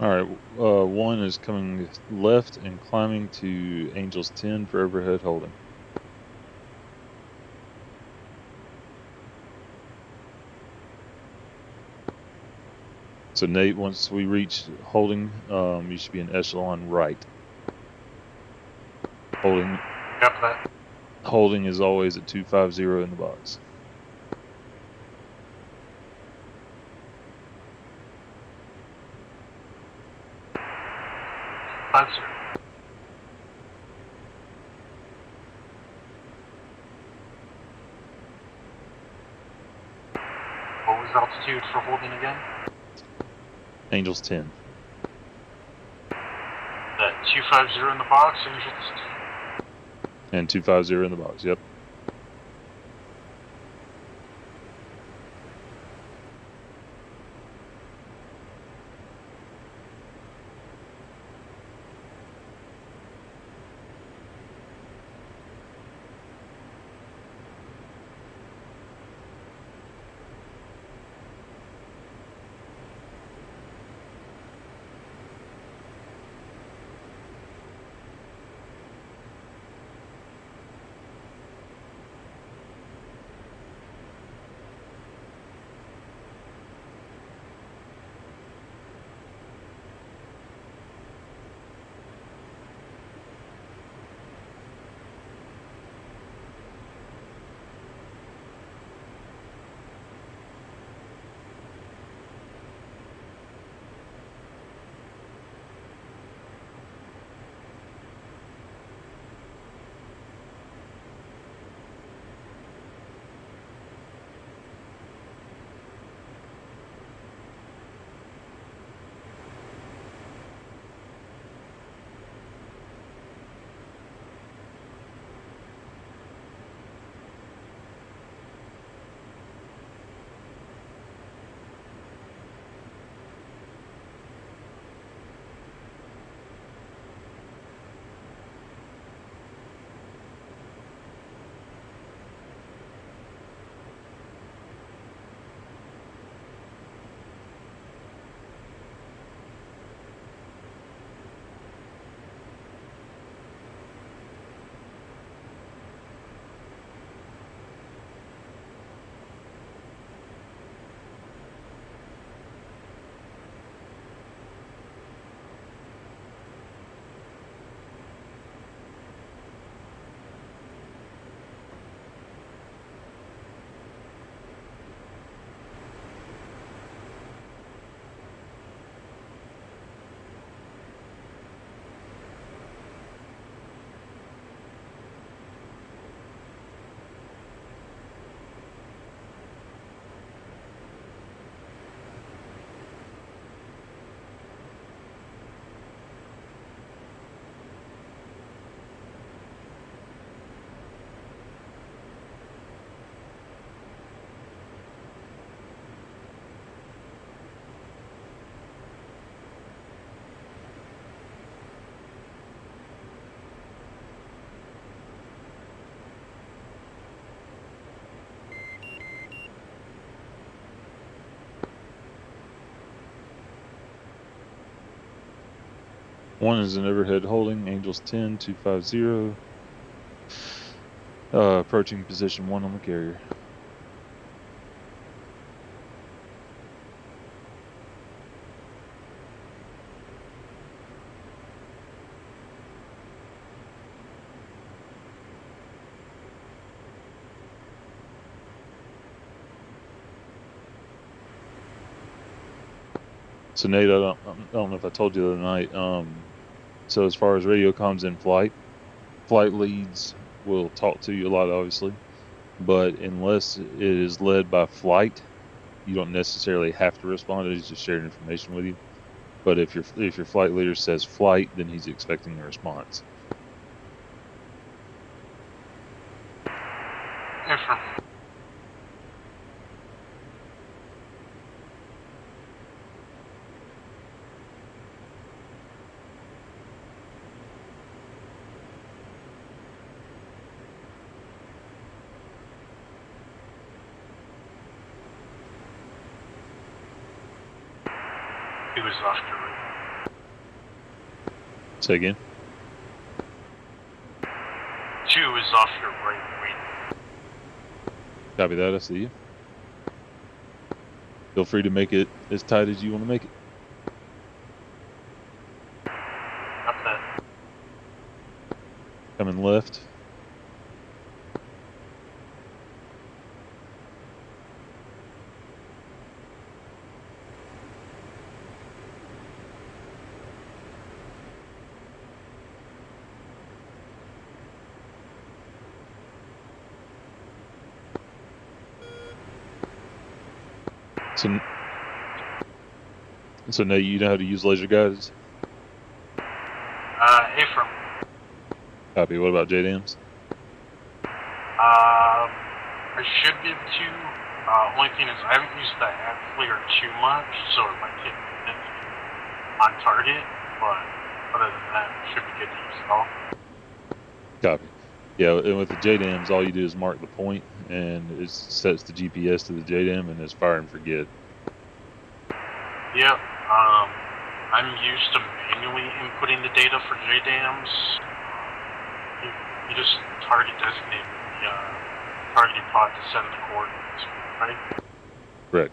Alright, one is coming left and climbing to Angels 10 for overhead holding. So Nate, once we reach holding, you should be in echelon right. Holding. Got that. Holding is always at 250 in the box. Answer. What was the altitude for holding again? Angels 10. That 250 in the box, Angels. And 250 in the box, yep. One is an overhead holding, Angels 10, 250. Approaching position 1 on the carrier. So Nate, I don't know if I told you the other night. So as far as radio comms in flight leads will talk to you a lot, obviously, but unless it is led by flight, you don't necessarily have to respond. It's just sharing information with you. But if your flight leader says flight, then he's expecting a response. Affirm. He was off to right. Say again. 2 is off your right wing. Copy that. I see you. Feel free to make it as tight as you want to make it. Up that. Coming left. So now you know how to use laser guides? A-from. Copy. What about JDAMs? I should be able to. Only thing is, I haven't used the ad flare too much, so it might take a minute on target, but other than that, it should be good to use it all. Copy. Yeah, and with the JDAMs, all you do is mark the point, and it sets the GPS to the JDAM, and it's fire and forget. Yep. I'm used to manually inputting the data for JDAMs. You just target designate the targeting pod to send the coordinates, right? Correct.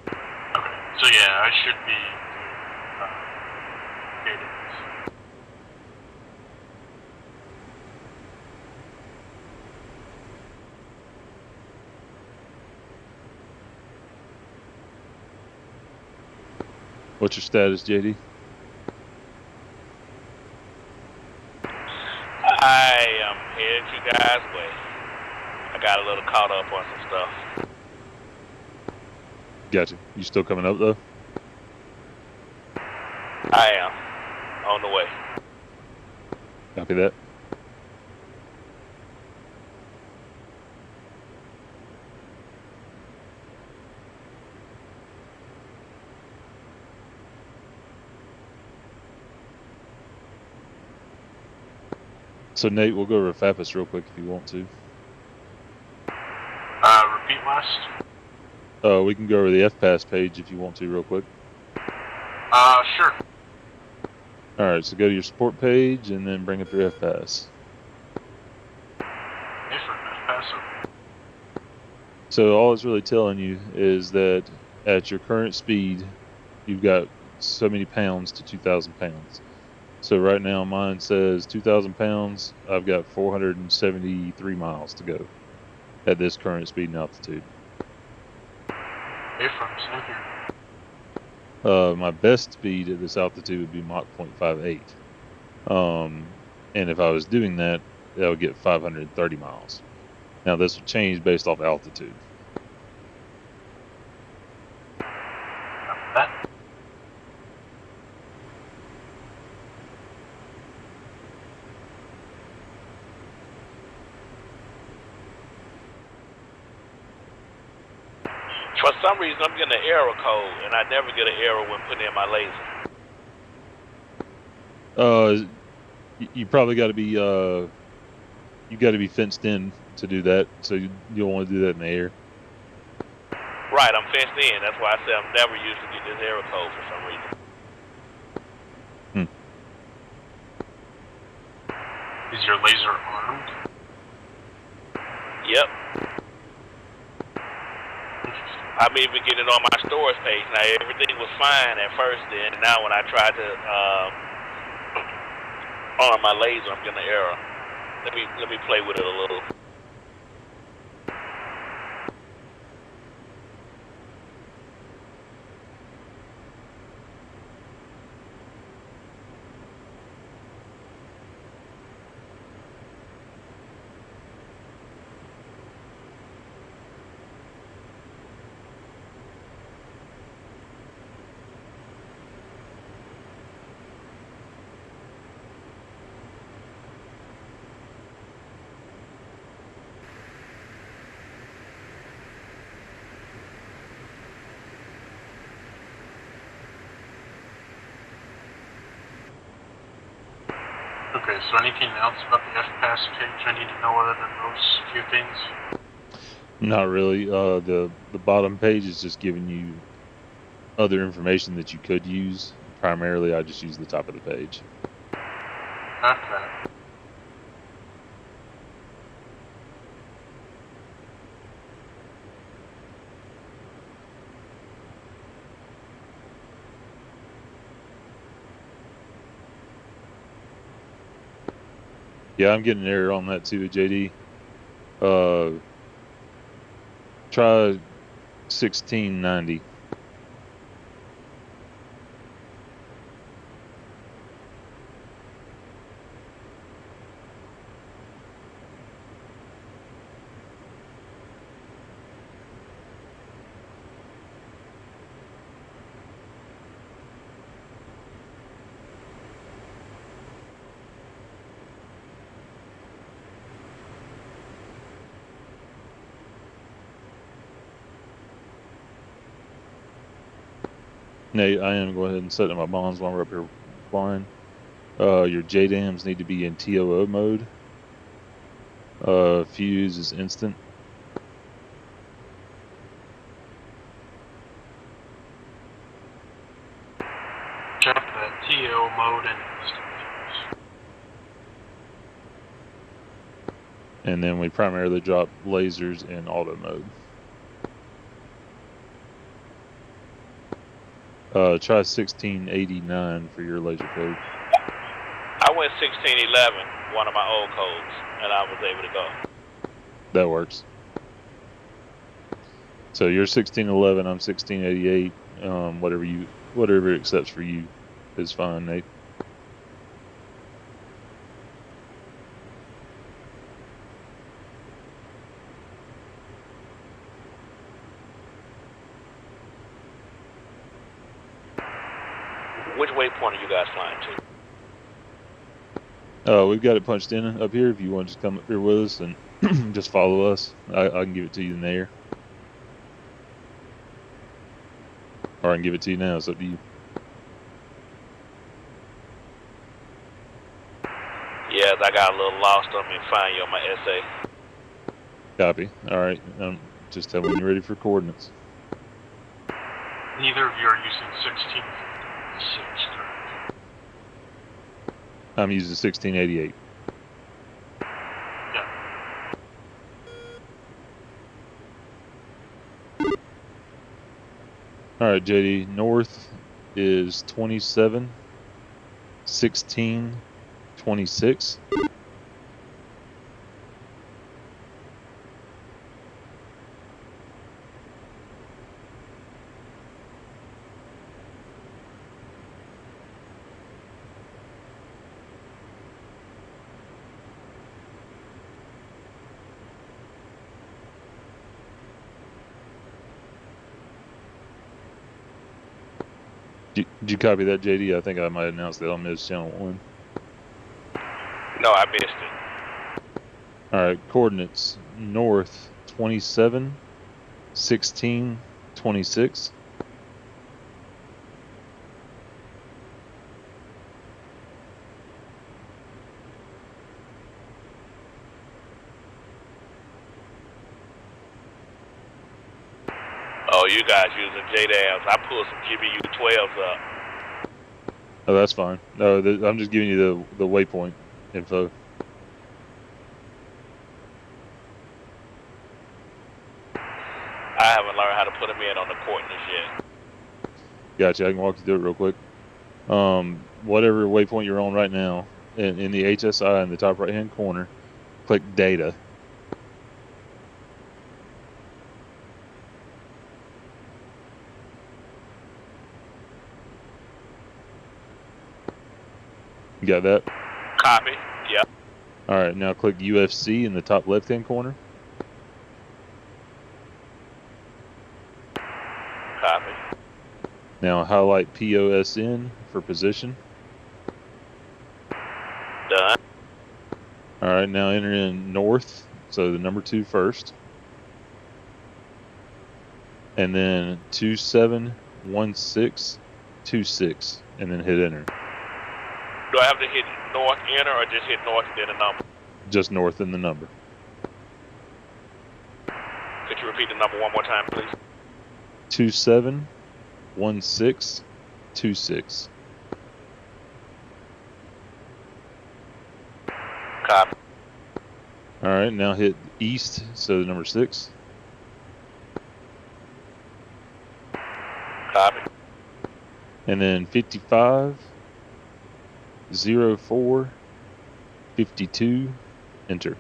Okay. So yeah, I should be JDAMs. What's your status, JD? I am headed you guys' way. I got a little caught up on some stuff. Gotcha. You still coming up, though? I am on the way. Copy that. So, Nate, we'll go over FAPIS real quick if you want to. Repeat last. We can go over the FPAS page if you want to real quick. Sure. Alright, so go to your support page and then bring up your FPAS. So all it's really telling you is that at your current speed, you've got so many pounds to 2,000 pounds. So right now mine says 2,000 pounds. I've got 473 miles to go at this current speed and altitude. Same here. My best speed at this altitude would be Mach 0.58. And if I was doing that, that would get 530 miles. Now this will change based off altitude. That. For some reason, I'm getting an error code, and I never get an error when putting in my laser. You probably got to be you got to be fenced in to do that, so you don't want to do that in the air. Right, I'm fenced in. That's why I say I'm never used to get this error code for some reason. Is your laser armed? Yep. I'm even getting it on my storage page. Now, everything was fine at first, and now when I tried to arm my laser, I'm getting an error. Let me play with it a little. Okay, so anything else about the FPAS page I need to know other than those few things? Not really. The bottom page is just giving you other information that you could use. Primarily, I just use the top of the page. After that. Yeah, I'm getting an error on that too, JD. Try 1690. Nate, I am going ahead and setting my bonds while we're up here flying. Your JDAMs need to be in TOO mode. Fuse is instant. Check the TO mode and instant fuse. And then we primarily drop lasers in auto mode. Try 1689 for your laser code. I went 1611, one of my old codes, and I was able to go. That works. So you're 1611, I'm 1688. Whatever it accepts for you is fine, Nate. Which waypoint are you guys flying to? We've got it punched in up here. If you want to just come up here with us and just follow us, I can give it to you in the air. Or I can give it to you now. It's up to you. Yes, I got a little lost on me find you on my essay. Copy. All right. Just tell me when you're ready for coordinates. Neither of you are using 1656, correct? I'm using 1688. Yeah. All right, JD. North is 27, 16, 26. Did you copy that, JD? I think I might announce that on Miz Channel 1. No, I missed it. All right, coordinates. North 27, 16, 26. Oh, you guys using JDAMs. I pulled some GBU 12s up. Oh, that's fine. No, I'm just giving you the waypoint info. I haven't learned how to put them in on the coordinates yet. Gotcha. I can walk you through it real quick. Whatever waypoint you're on right now, in the HSI in the top right-hand corner, click Data. You got that? Copy. Yep. All right, now click UFC in the top left-hand corner. Copy. Now highlight POSN for position. Done. All right, now enter in north, so the number 2 first. And then 271626, and then hit enter. Do I have to hit north enter or just hit north and then a number? Just north in the number. Could you repeat the number one more time, please? 271626. Copy. All right, now hit east, so number 6. Copy. And then 55, 04, 52, enter.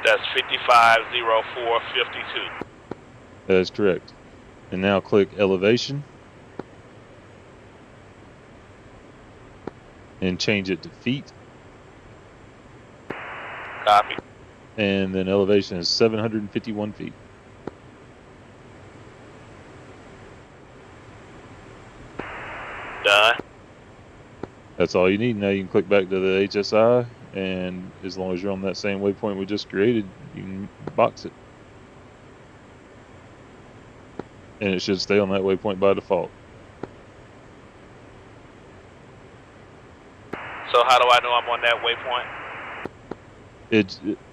That's 550452. That is correct. And now click elevation and change it to feet. Copy. And then elevation is 751 feet. Done. That's all you need. Now you can click back to the HSI, and as long as you're on that same waypoint we just created, you can box it. And it should stay on that waypoint by default. So how do I know I'm on that waypoint?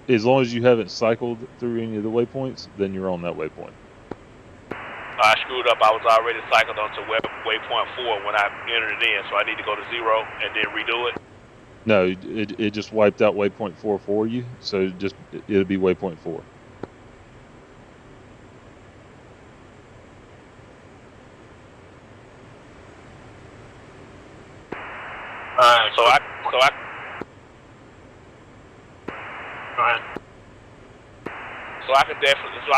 As long as you haven't cycled through any of the waypoints, then you're on that waypoint. I screwed up. I was already cycled onto waypoint 4 when I entered it in, so I need to go to 0 and then redo it. No, it just wiped out waypoint 4 for you, so it'll be waypoint 4. So I Go ahead. so I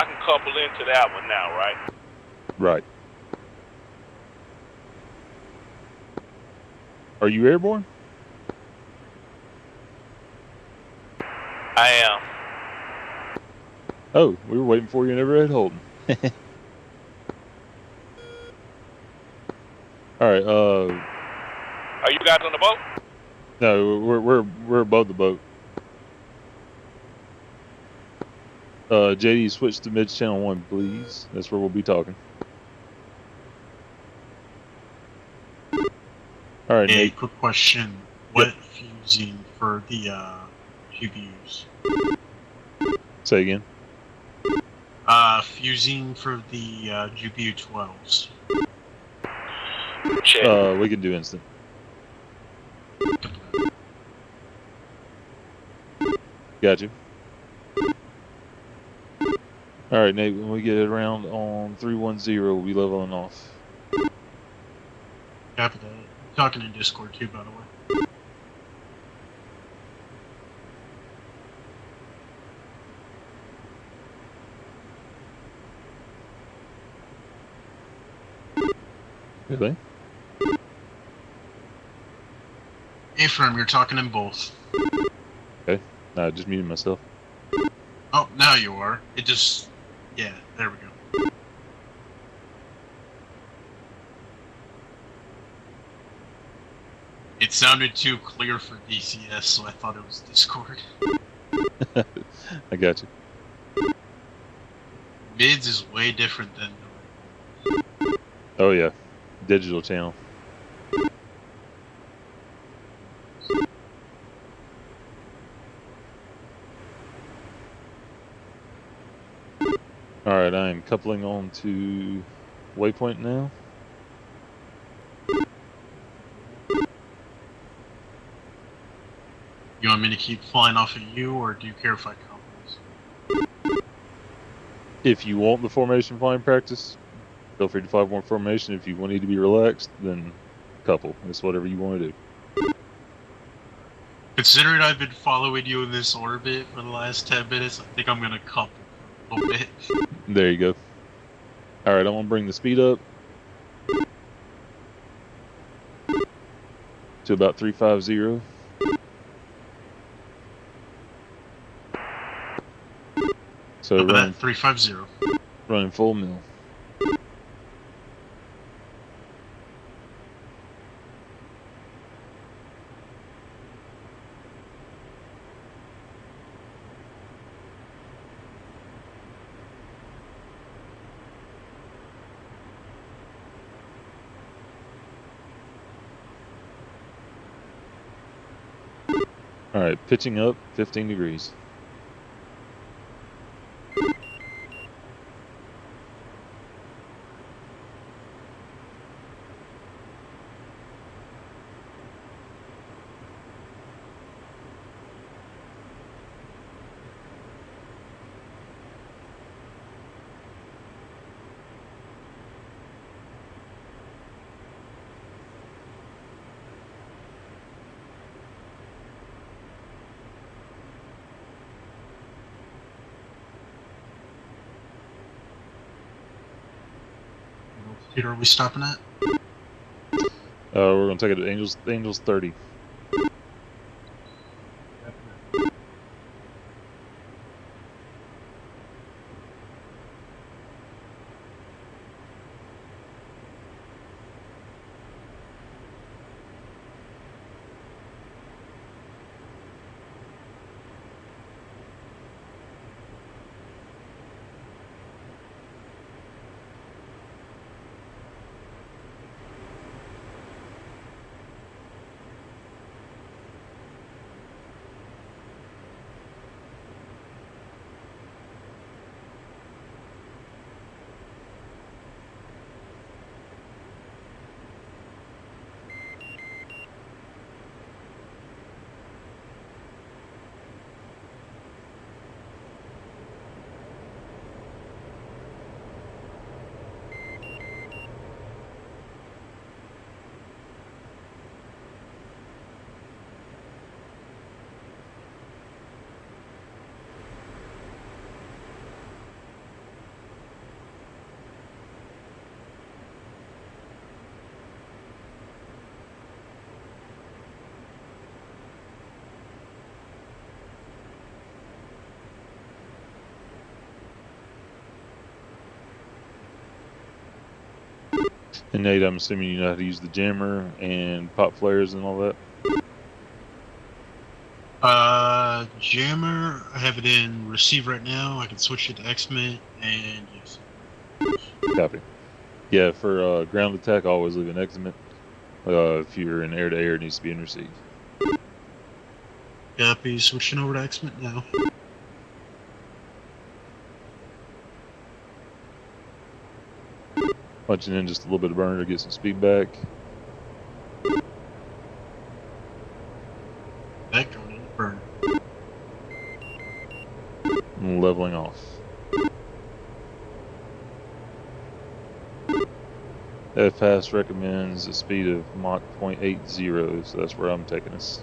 can couple into that one now, right? Right. Are you airborne? I am. Oh, we were waiting for you in Everett Holden. All right. Are you guys on the boat? No, we're above the boat. JD, switch to mid channel 1, please. That's where we'll be talking. All right, Hey, Nate. quick question. What fusing for the GPUs? Say again. Fusing for the GPU 12s. Check. We can do instant. Got you. All right, Nate. When we get around on 310, we'll be leveling off. Copy that. Talking in Discord too, by the way. Really? Ephraim, you're talking in both. Okay. No, just muted myself. Oh, now you are. It just... Yeah, there we go. It sounded too clear for DCS, so I thought it was Discord. I got you. Mids is way different than... Oh yeah, digital channel. All right, I am coupling on to waypoint now. You want me to keep flying off of you, or do you care if I couple this? If you want the formation flying practice, feel free to fly more formation. If you need to be relaxed, then couple. It's whatever you want to do. Considering I've been following you in this orbit for the last 10 minutes, I think I'm gonna couple for a little bit. There you go. All right, I'm gonna bring the speed up to about 350. So Up that 350. running full mill. All right, pitching up 15 degrees. Peter, are we stopping at? We're gonna take it to Angels 30. And Nate, I'm assuming you know how to use the jammer and pop flares and all that. Jammer, I have it in receive right now. I can switch it to X-Men, and yes. Copy. Yeah, for ground attack, always leave an exit. If you're in air to air, it needs to be in receive. Copy, switching over to X-Men now. Punching in just a little bit of burner to get some speed back. Back going in burn. And leveling off. F-Pass recommends a speed of Mach 0.80, so that's where I'm taking us.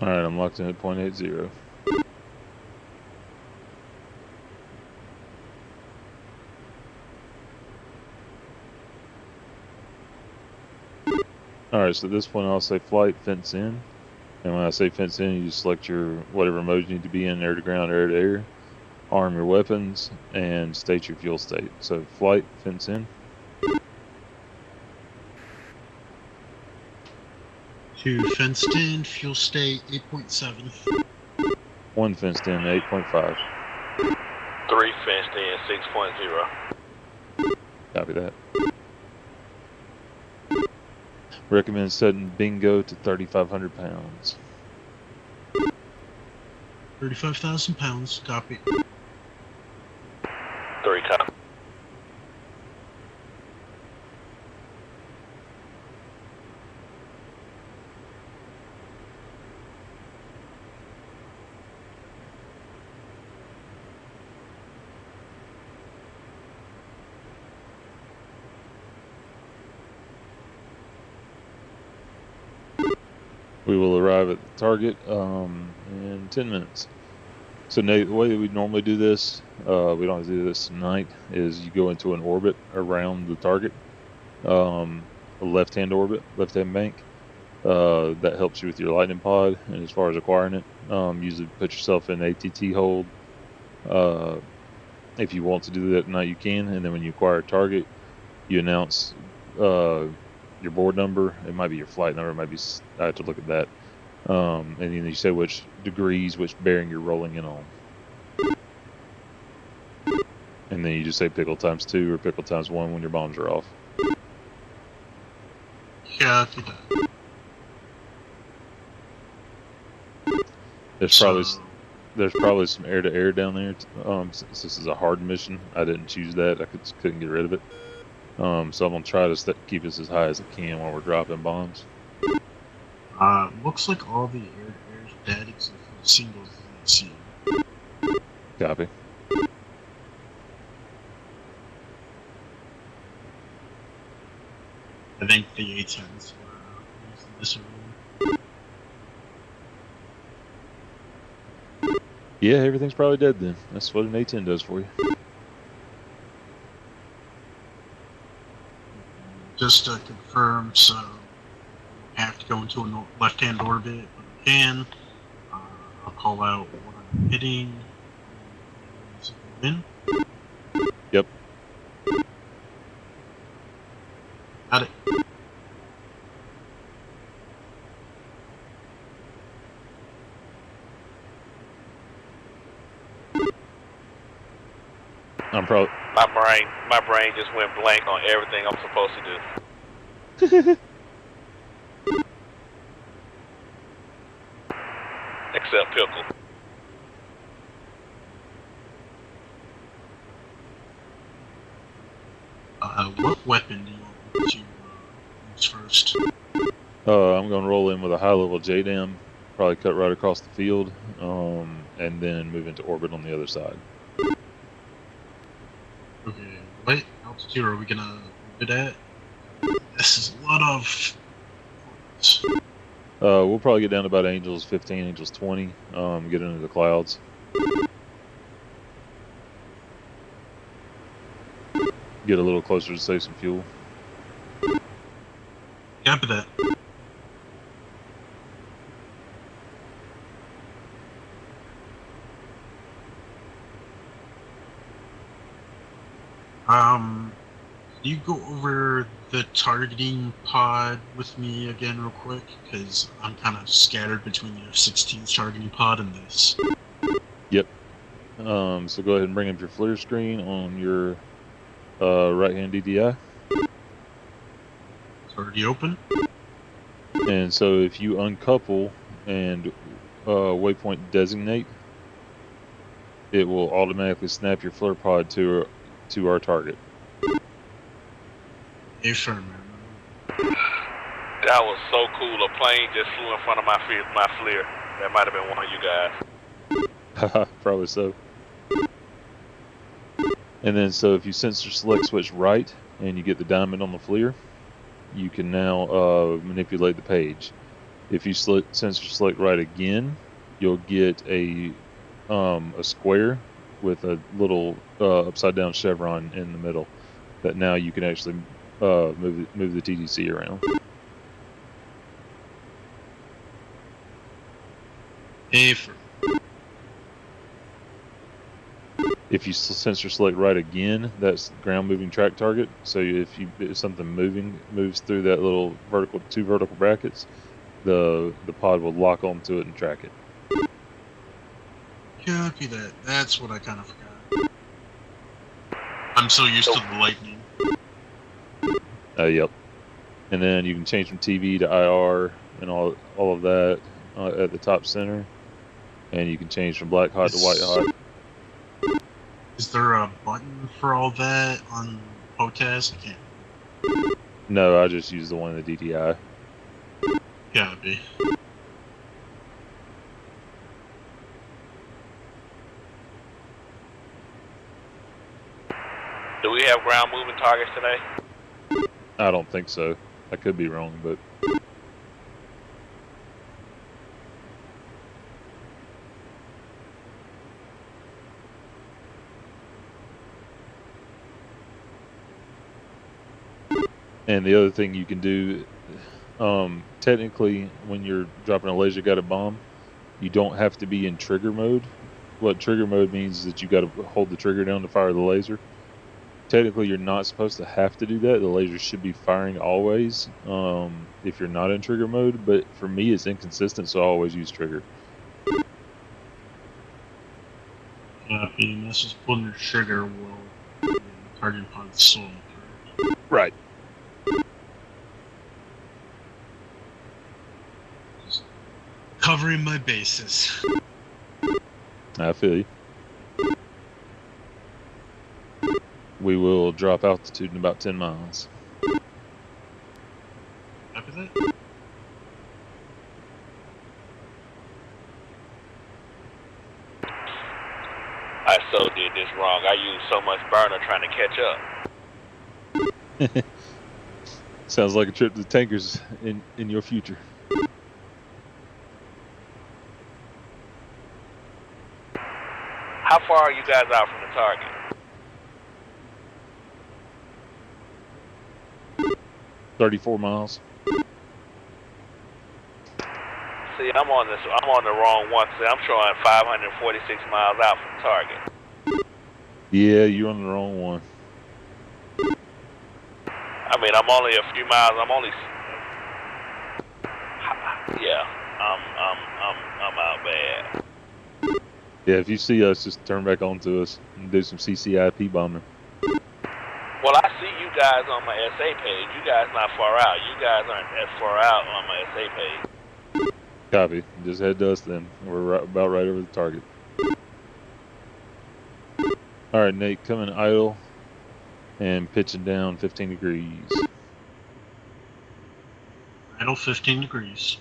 Alright, I'm locked in at 0.80. Alright, so at this point I'll say flight, fence in. And when I say fence in, you just select your whatever mode you need to be in, air to ground, air to air. Arm your weapons, and state your fuel state. So flight, fence in. 2 fenced in, fuel state 8.7. 1 fenced in, 8.5. 3 fenced in, 6.0. Copy that. Recommend setting bingo to 3,500 pounds. 35,000 pounds, copy. 3 copy. We will arrive at the target in 10 minutes. So Nate, the way that we normally do this, we don't have to do this tonight, is you go into an orbit around the target, a left-hand orbit, left-hand bank. That helps you with your lightning pod, and as far as acquiring it, usually put yourself in ATT hold, If you want to do that tonight, you can. And then when you acquire a target, you announce your board number. It might be your flight number. It might be, I have to look at that. And then you say which degrees, which bearing you're rolling in on. And then you just say pickle times 2 or pickle times 1 when your bombs are off. Yeah, I think that. There's probably some air-to-air down there. Since this is a hard mission, I didn't choose that. I couldn't get rid of it. So I'm gonna try to keep us as high as I can while we're dropping bombs. Looks like all the air is dead except for the single Z. Copy. I think the A-10s were using this room. Yeah, everything's probably dead then. That's what an A-10 does for you. Just to confirm, so we have to go into a left-hand orbit, but we can. I'll call out what I'm hitting. In. Yep. Got it. My brain just went blank on everything I'm supposed to do. Except pickle. What weapon do you want to use first? I'm gonna roll in with a high-level JDAM, probably cut right across the field, and then move into orbit on the other side. Okay, what altitude are we gonna orbit at? This is a lot of. We'll probably get down to about Angels 15, Angels 20, get into the clouds. Get a little closer to save some fuel. Copy that. Can you go over the targeting pod with me again real quick? Because I'm kind of scattered between the F-16's targeting pod and this. Yep. So go ahead and bring up your FLIR screen on your right-hand DDI. It's already open. And so if you uncouple and waypoint designate, it will automatically snap your FLIR pod to our target. Affirm. That was so cool. A plane just flew in front of my FLIR. That might have been one of you guys. Probably so. And then so if you sensor select switch right and you get the diamond on the FLIR, you can now manipulate the page. If you sensor select right again, you'll get a square with a little upside down chevron in the middle that now you can actually move the TDC around. Affirm. If you sensor select right again, that's ground moving track target. So if something moves through that little two vertical brackets, the pod will lock onto it and track it. Copy that. That's what I kind of forgot. I'm so used to the lightning. Yep. And then you can change from TV to IR and all of that at the top center. And you can change from black hot to white hot. Is there a button for all that on POTAS? I can't. No, I just use the one in the DTI. Copy. Do we have ground moving targets today? I don't think so. I could be wrong, but... And the other thing you can do, technically, when you're dropping a laser guided bomb, you don't have to be in trigger mode what trigger mode means is that you got to hold the trigger down to fire the laser. Technically, you're not supposed to have to do that. The laser should be firing always if you're not in trigger mode. But for me, it's inconsistent, so I always use trigger. Copy, and that's just pulling your trigger while the targeting pod's still in the turret. Right. Just covering my bases. I feel you. We will drop altitude in about 10 miles. Copy that? I so did this wrong. I used so much burner trying to catch up. Sounds like a trip to the tankers in your future. How far are you guys out from the target? 34 miles. See, I'm on the wrong one. See, I'm showing 546 miles out from the target. Yeah, you're on the wrong one. I mean, I'm only a few miles. I'm only. Yeah, I'm out bad. Yeah, if you see us, just turn back on to us and do some CCIP bombing. Well, I see you guys on my SA page. You guys not far out. You guys aren't as far out on my SA page. Copy. Just head to us then. We're about right over the target. All right, Nate, coming idle and pitching down 15 degrees. Idle 15 degrees.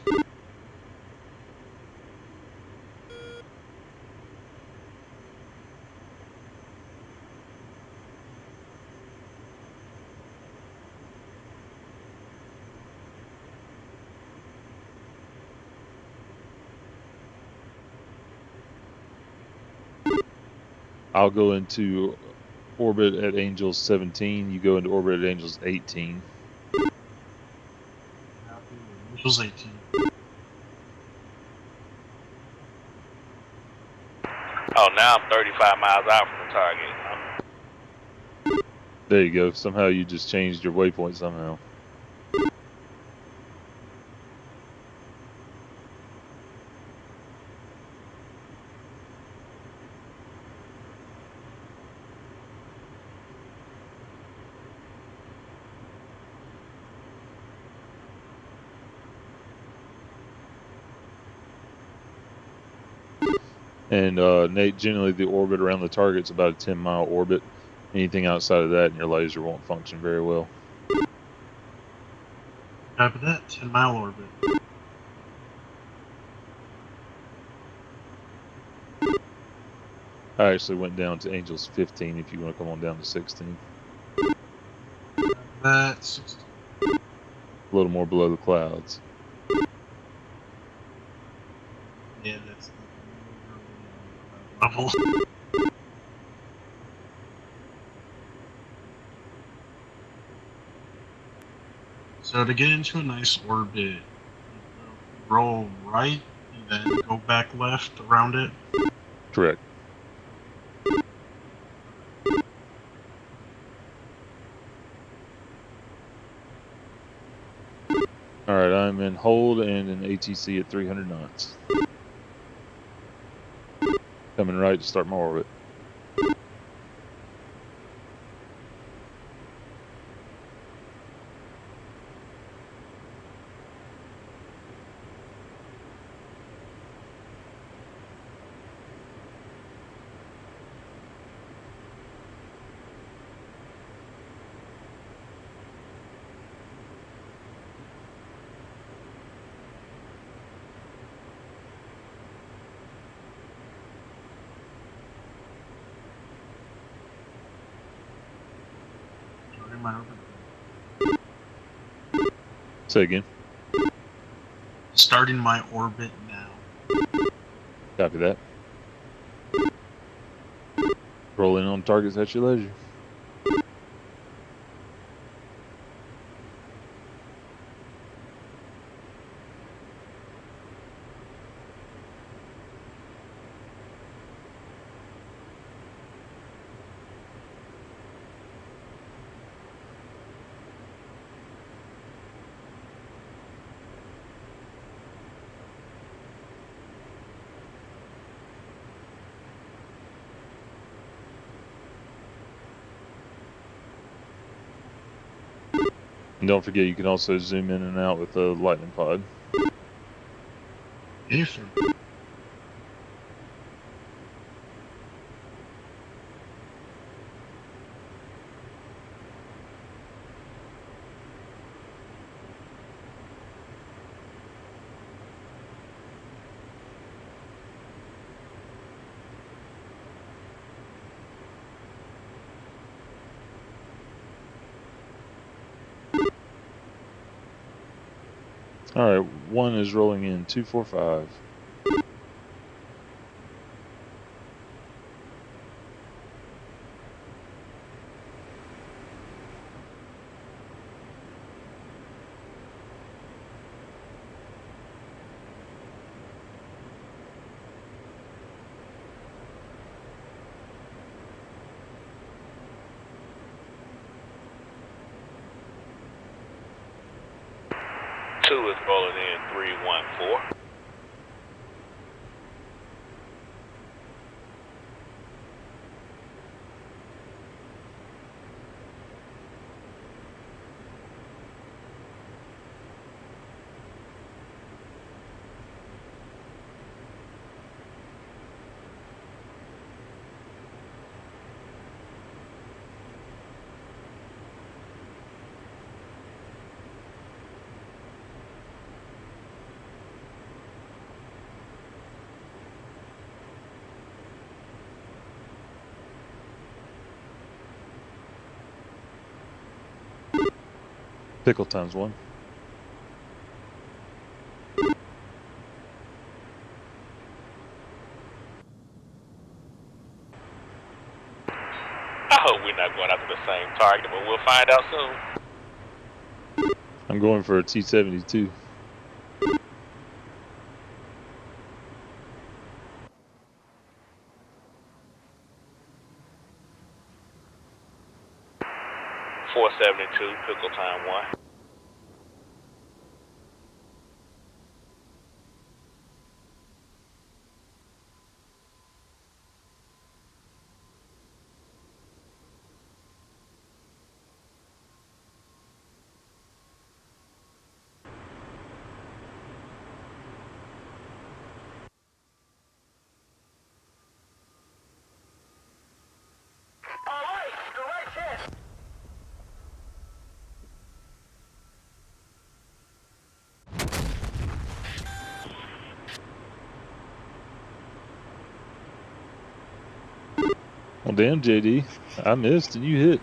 I'll go into orbit at Angels 17. You go into orbit at Angels 18. Angels 18. Oh, now I'm 35 miles out from the target. There you go. Somehow you just changed your waypoint somehow. And Nate, generally the orbit around the target's about a 10-mile orbit. Anything outside of that and your laser won't function very well. Copy that. 10-mile orbit. I actually went down to Angels 15 if you want to come on down to 16. That 16. A little more below the clouds. Yeah, that's level. So to get into a nice orbit, roll right and then go back left around it. Correct. All right, I'm in hold and in ATC at 300 knots. Coming right to start my orbit. Starting my orbit. Say again. Starting my orbit now. Copy that. Roll in on targets at your leisure. And don't forget, you can also zoom in and out with the lightning pod. If All right, 1 is rolling in 245. Two is rolling in 314. Pickle times 1. I hope we're not going after the same target, but we'll find out soon. I'm going for a T-72. .472, pickle time 1. Well, damn, JD, I missed and you hit.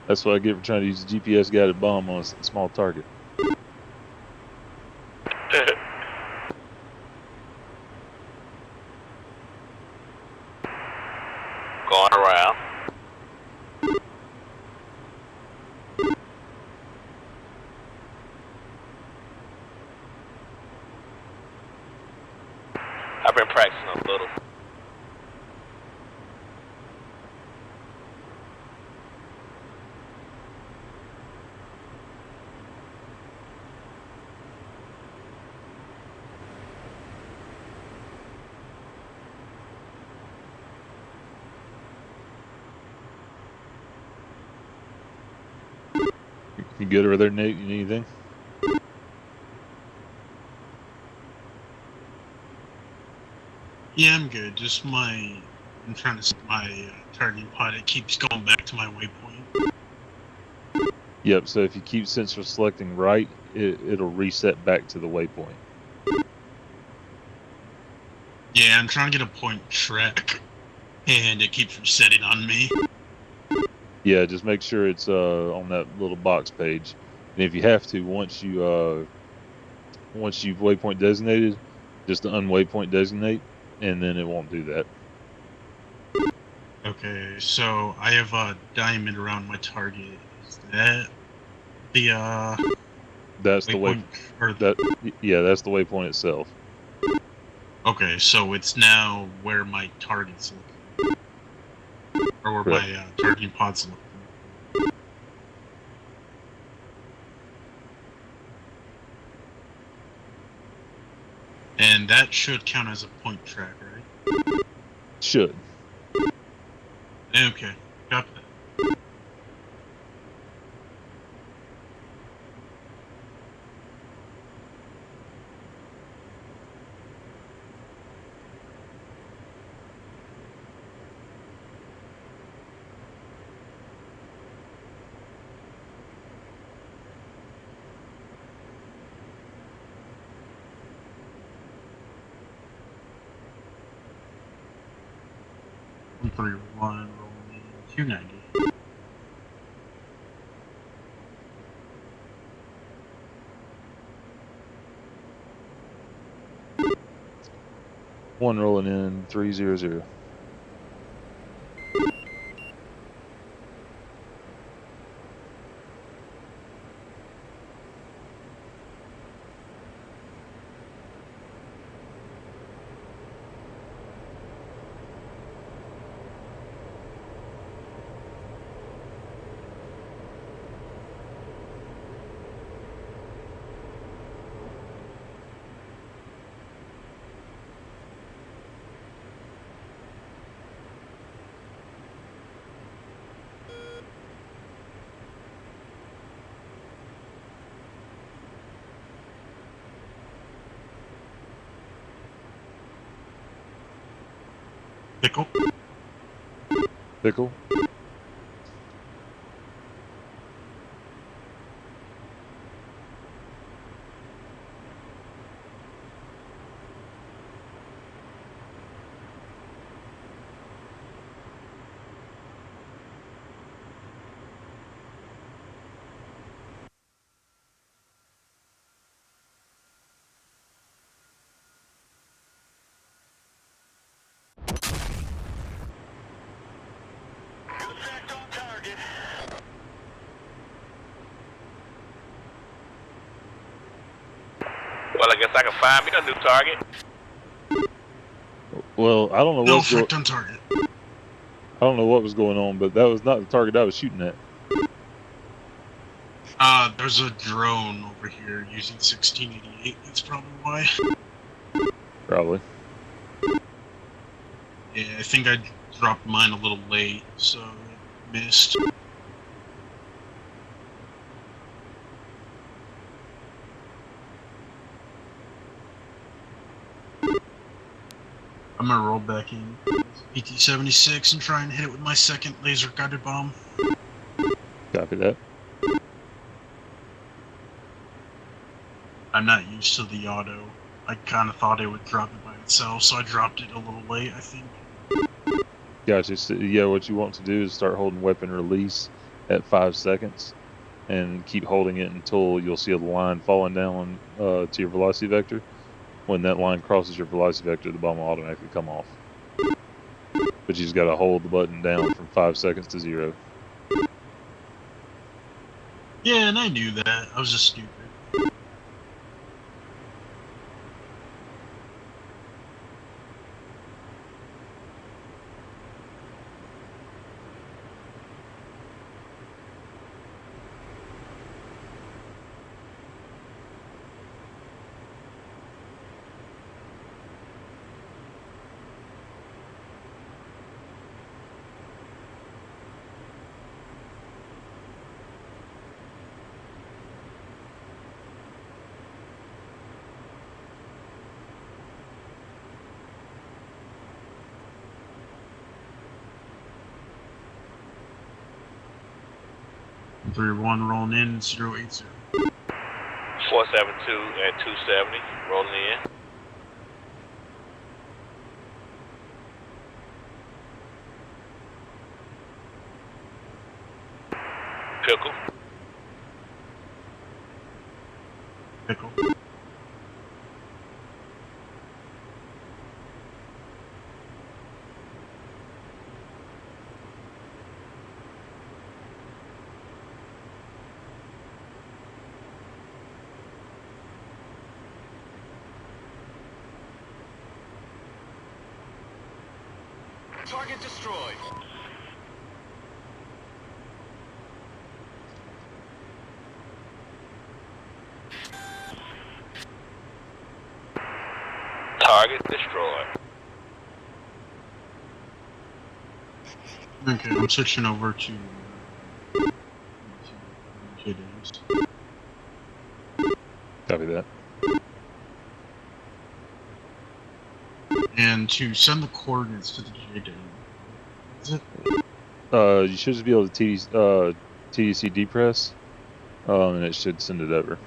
That's what I get for trying to use a GPS-guided bomb on a small target. Going around. I've been practicing a little. You good over there, Nate? You need anything? yeah, I'm good. Just I'm trying to set my targeting pod. It keeps going back to my waypoint. Yep, so if you keep sensor selecting right, it'll reset back to the waypoint. Yeah, I'm trying to get a point track, and it keeps resetting on me. Yeah, just make sure it's on that little box page. And if you have to, once you've waypoint designated, just unwaypoint designate, and then it won't do that. Okay, so I have a diamond around my target. Is that the That's the waypoint? yeah, that's the waypoint itself. Okay, so it's now where my target's looking, or where Correct. my targeting pod's looking. And that should count as a point track, right? Should. Okay, got that. 3-1, rolling in 290. One rolling in 300. Pickle. Pickle. Well, I guess I can find me a new target. Well, I don't know No what's going. effect on target. I don't know what was going on, but that was not the target I was shooting at. There's a drone over here using 1688. That's probably why. Probably. Yeah, I think I dropped mine a little late, so it missed. I'm gonna roll back in PT-76 and try and hit it with my second laser guided bomb. Copy that. I'm not used to the auto. I kind of thought it would drop it by itself, so I dropped it a little late, I think. Gotcha. So, yeah, what you want to do is start holding weapon release at 5 seconds and keep holding it until you'll see a line falling down to your velocity vector. When that line crosses your velocity vector, the bomb will automatically come off. But you just got to hold the button down from 5 seconds to 0. Yeah, and I knew that. I was just stupid. And 3-1 rolling in 080. 472 at 270, rolling in. Pickle. Pickle. Target destroyed. Target destroyed. Okay, I'm switching over to J-Dams. Copy that. And to send the coordinates to the J-Dam. Is it? You should just be able to TDC depress, and it should send it over.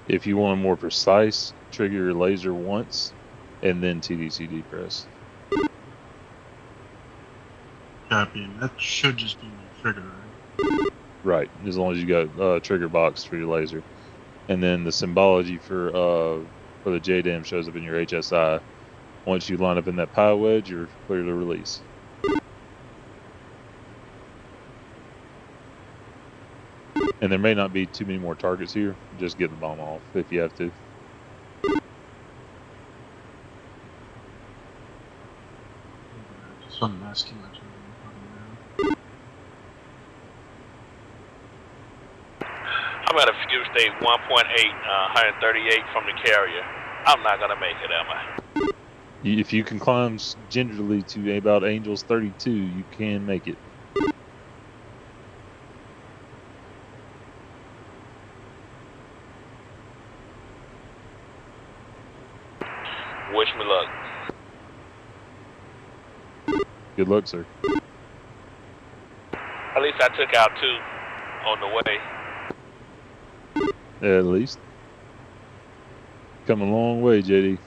If you want more precise, trigger your laser once, and then TDC depress. Copy, and that should just be my trigger, right? Right, as long as you got trigger box for your laser, and then the symbology for the JDAM shows up in your HSI. Once you line up in that pie wedge, you're clear to release. And there may not be too many more targets here. Just get the bomb off if you have to. Just want to masking my trigger. I'm at a fuse state 1.8, 138 from the carrier. I'm not gonna make it, am I? If you can climb gingerly to about Angels 32, you can make it. Wish me luck. Good luck, sir. At least I took out 2 on the way. At least. Come a long way, JD.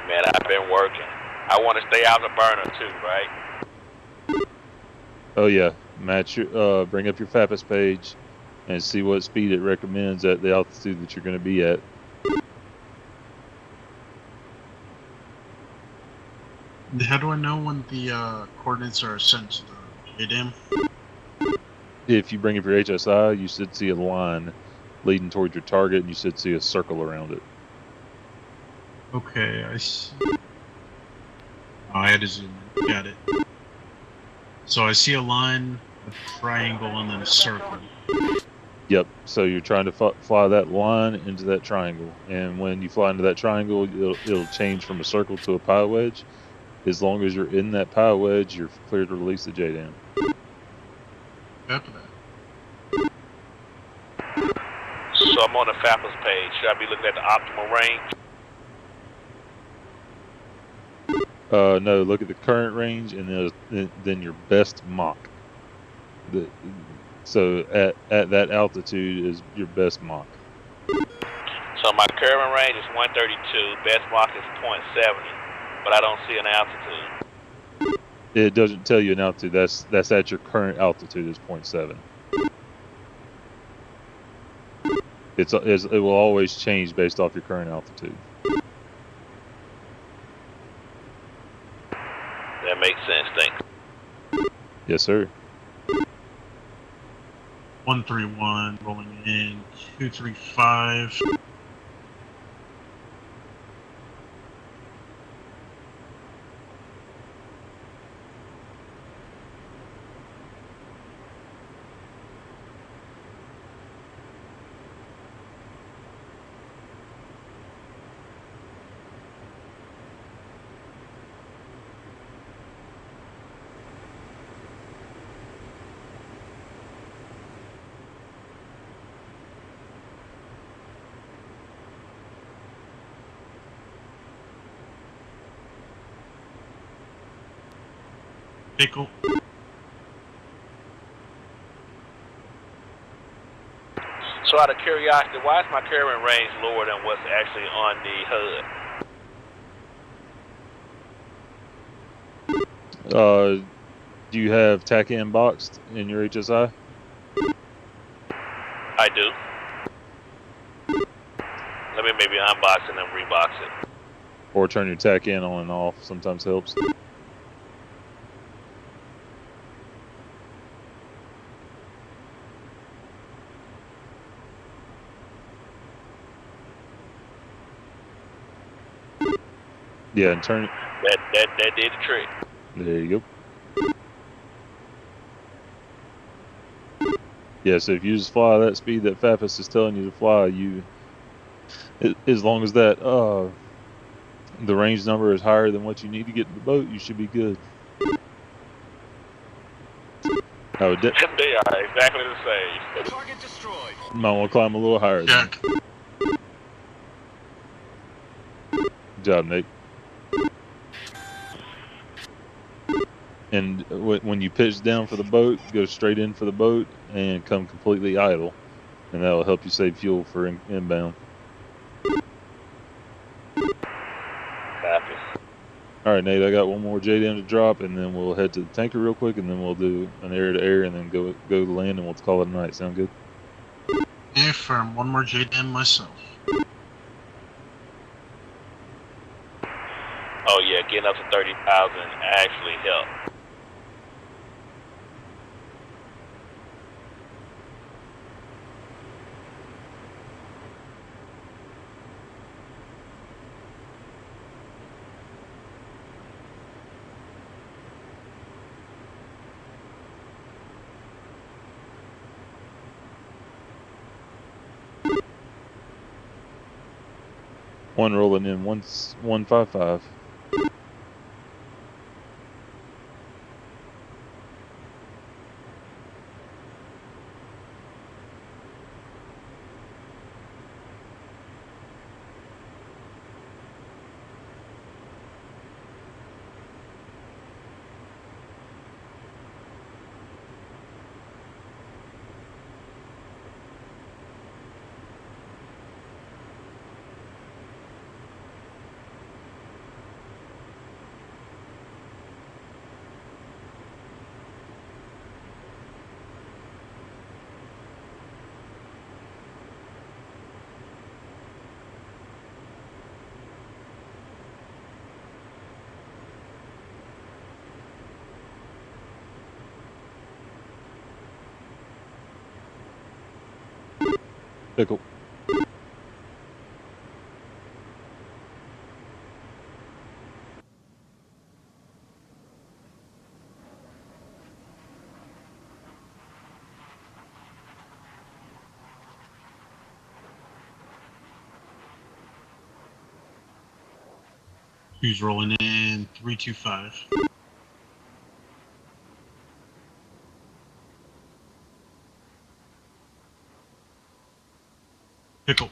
Man, I've been working. I want to stay out of the burner too, right? Oh yeah, match your bring up your FAPAS page and see what speed it recommends at the altitude that you're going to be at. How do I know when the coordinates are sent to the JDAM? If you bring up your HSI, you should see a line leading towards your target, and you should see a circle around it. Okay, I see. Oh, I had to zoom in. Got it. So I see a line, a triangle, and then a circle. Yep. So you're trying to fly that line into that triangle, and when you fly into that triangle, it'll change from a circle to a pie wedge. As long as you're in that pie wedge, you're clear to release the JDAM. After that. So I'm on the FAPAS page. Should I be looking at the optimal range? No, look at the current range and then your best Mach. So at that altitude is your best Mach. So my current range is 132. Best Mach is 0.70, but I don't see an altitude. It doesn't tell you an altitude. That's at your current altitude is 0.7. It will always change based off your current altitude. That makes sense. Thanks. Yes, sir. 131 rolling in 235. Pickle. So out of curiosity, why is my current range lower than what's actually on the HUD? Do you have TACAN boxed in your HSI? I do. Let me maybe unbox and then rebox it. Or turn your TACAN on and off. Sometimes helps. Yeah, and turn it. That did the trick. There you go. Yeah, so if you just fly that speed that FAPAS is telling you to fly, as long as that the range number is higher than what you need to get in the boat, you should be good. I would They are exactly the same. Target destroyed. might want to climb a little higher. Jack. Good job, Nate. And when you pitch down for the boat, go straight in for the boat and come completely idle, and that will help you save fuel for inbound. Copy. All right, Nate, I got one more JDM to drop, and then we'll head to the tanker real quick, and then we'll do an air-to-air, and then go to land, and we'll call it a night. Sound good? Affirm. One more JDM myself. Oh yeah, getting up to 30,000 actually helped. One rolling in, 155. Pickle. Who's rolling in? 325. Pickle.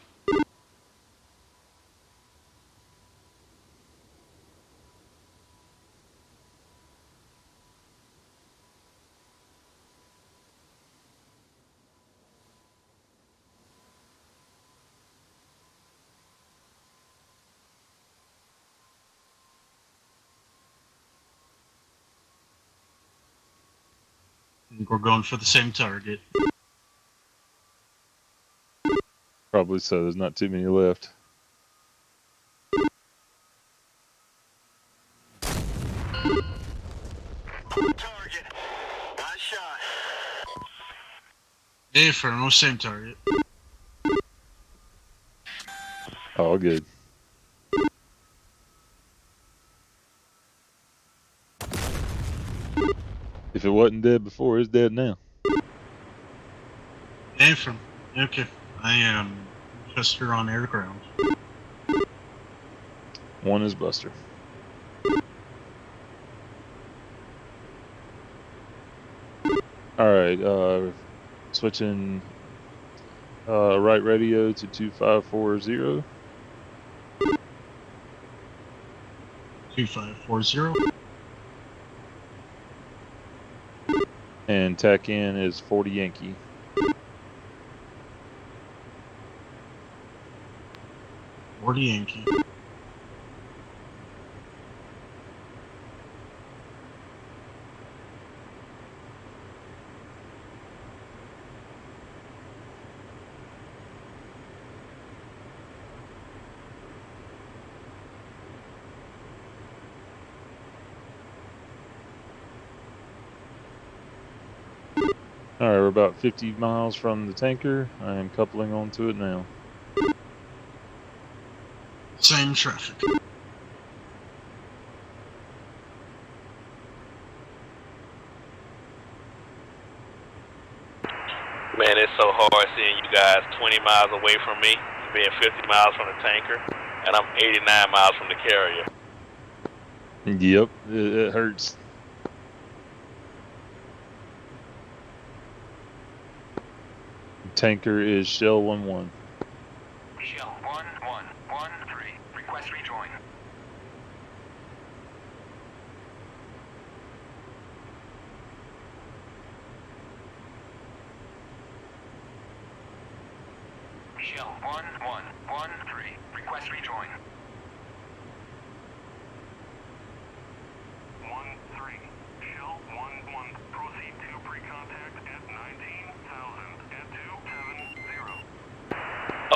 I think we're going for the same target. Probably so. There's not too many left. Target. Nice shot. Affirm. Same target. All good. If it wasn't dead before, it's dead now. Affirm. Okay. I am Chester on air to ground. One is Buster. All right, switching right radio to 2540. 2540. And tack in is 40 Yankee. Yankee. All right, we're about 50 miles from the tanker. I am coupling onto it now. Same traffic. Man, it's so hard seeing you guys 20 miles away from me, being 50 miles from the tanker, and I'm 89 miles from the carrier. Yep, it hurts. Tanker is Shell 11. Shell 1113. Request rejoin. Shell 1113. Request rejoin.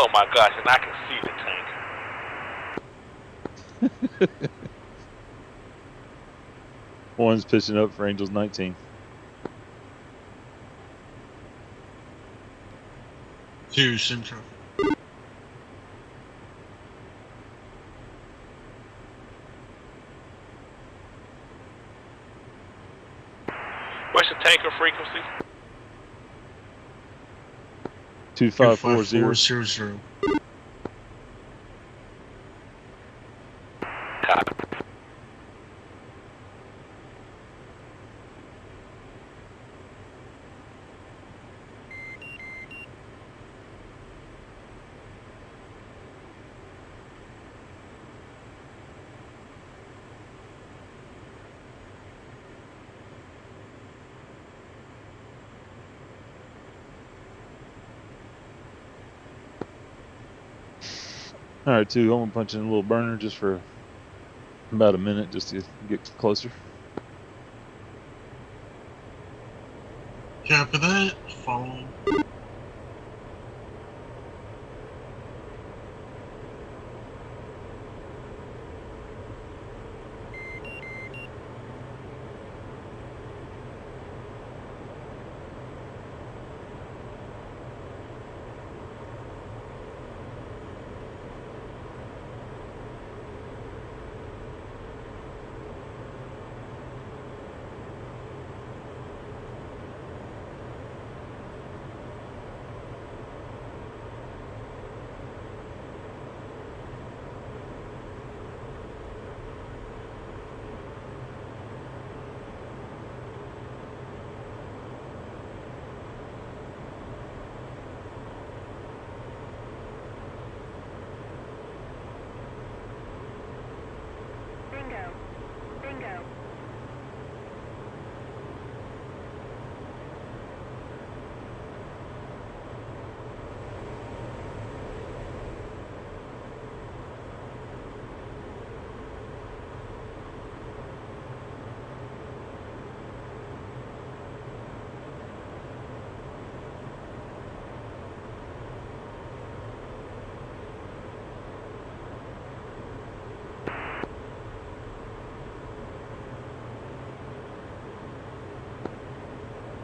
Oh my gosh, and I can see the tank. One's pitching up for Angels 19. Two Central. What's the tanker frequency? 2540. 2540. Copy. All right, two. I'm gonna punch in a little burner just for about a minute, just to get closer. Copy that. Following. Bingo. Bingo.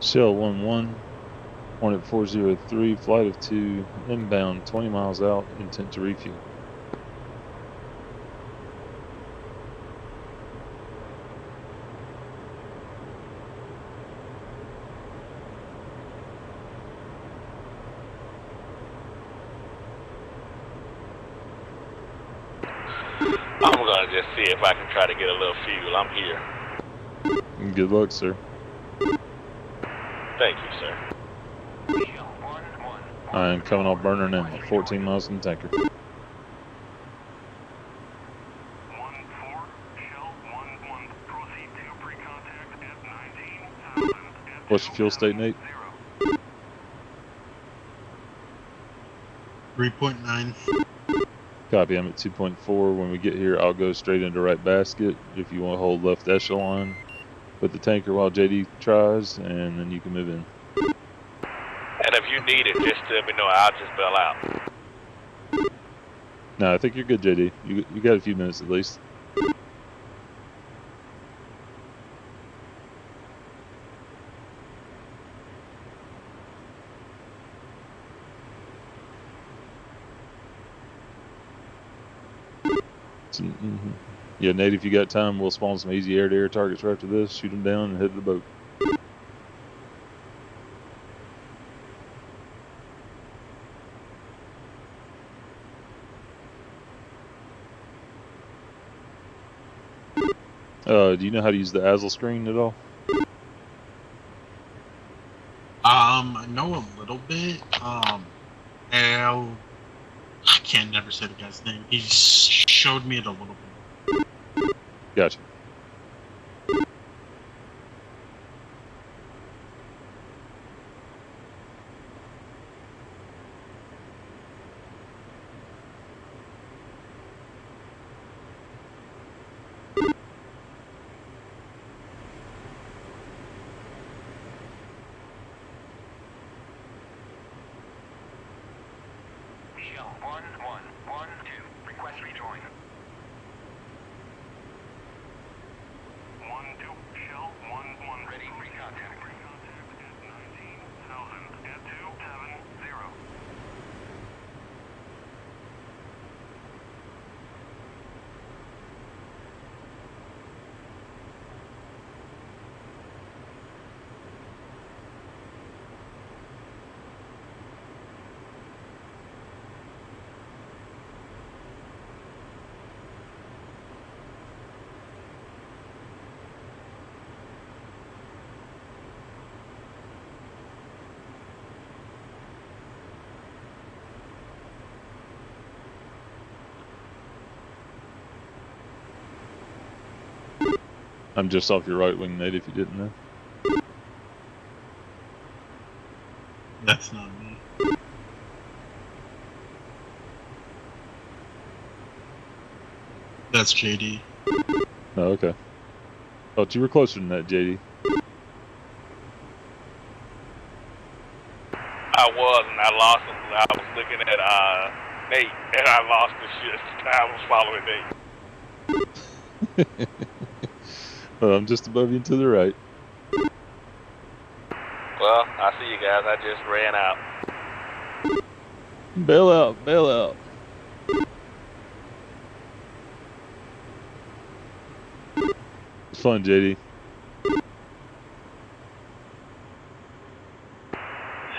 Shell 11, Hornet 403, flight of 2, inbound 20 miles out, intent to refuel. I'm gonna just see if I can try to get a little fuel. I'm here. Good luck, sir. Thank you, sir. Shell 1-1. I am coming off burner now, 14 miles from the tanker. 1-4, Shell 1-1. Proceed to pre-contact at 19,000. What's your fuel state, Nate? 3.9. Copy, I'm at 2.4. When we get here, I'll go straight into right basket. If you want to hold left echelon, put the tanker while JD tries, and then you can move in. And if you need it, just let me know. I'll just bail out. No, I think you're good, JD. You got a few minutes at least. Yeah, Nate, if you got time, we'll spawn some easy air-to-air targets right after this, shoot them down, and head to the boat. Do you know how to use the Azel screen at all? I know a little bit. Al, I can't never say the guy's name. He showed me it a little bit. Gotcha. Shell 1112. Request rejoin. 12 Shell 11. Ready for contact. Contact at 19,000 at 270. I'm just off your right wing, Nate, if you didn't know. That's not me. That's JD. Oh, okay. Thought you were closer than that, JD. I was, and I lost him. I was looking at Nate, and I lost the shit. I was following Nate. Well, I'm just above you to the right. Well, I see you guys. I just ran out. Bail out, bail out. It's fun, JD.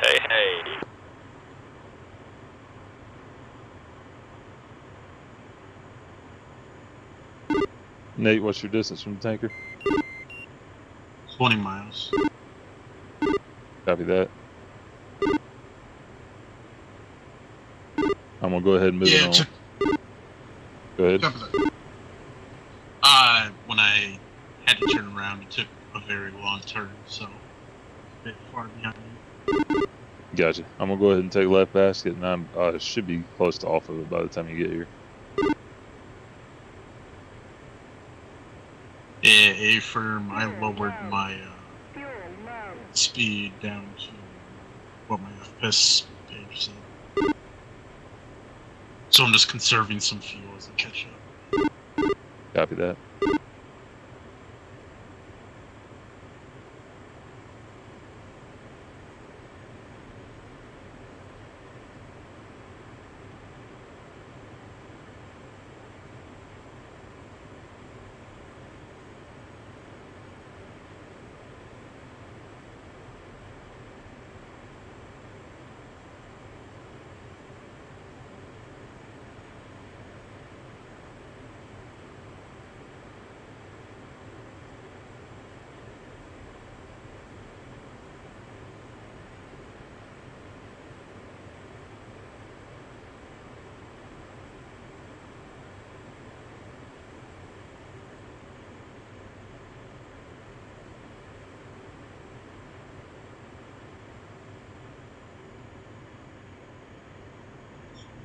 Hey, hey. Nate, what's your distance from the tanker? 20 miles. Copy that. I'm gonna go ahead and move it on. Go ahead. Copy that. When I had to turn around, it took a very long turn, so a bit far behind you. Gotcha. I'm gonna go ahead and take left basket, and I should be close to off of it by the time you get here. Yeah, A-firm, I lowered my Fuel low. speed down to what my FPS page said. So I'm just conserving some fuel as I catch up. Copy that.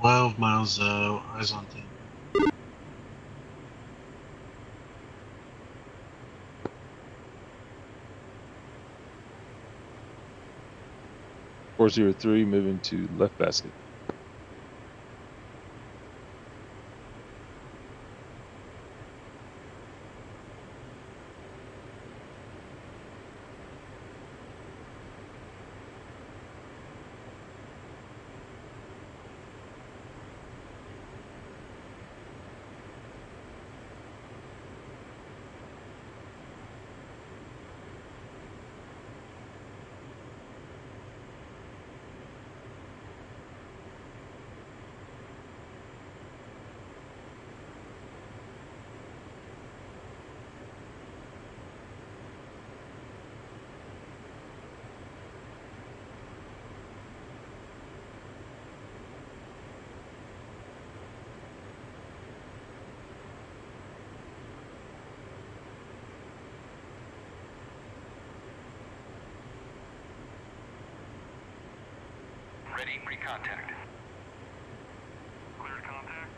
Twelve miles out, eyes on tank. 403, moving to left basket. Ready for contact. Cleared contact.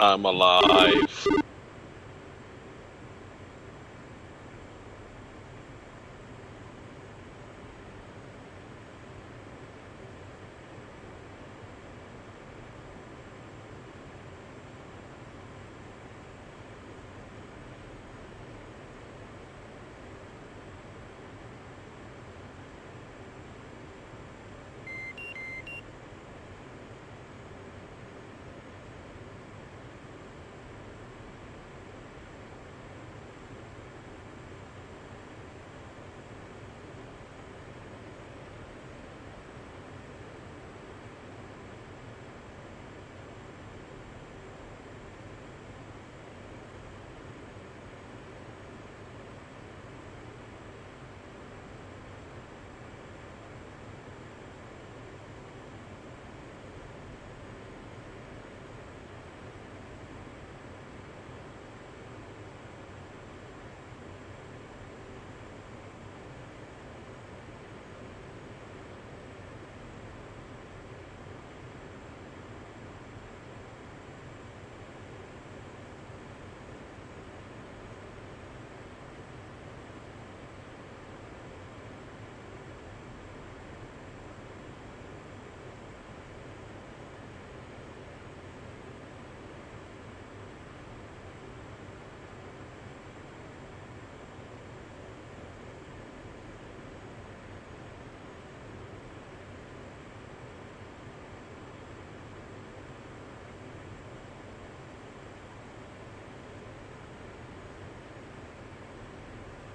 I'm alive.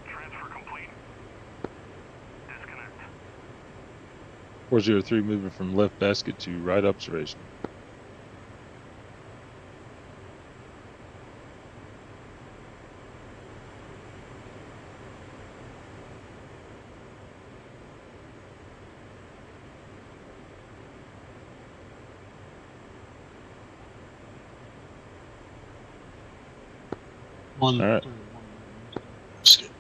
Transfer complete. Disconnect. 403 moving from left basket to right observation. One. All right. Skip.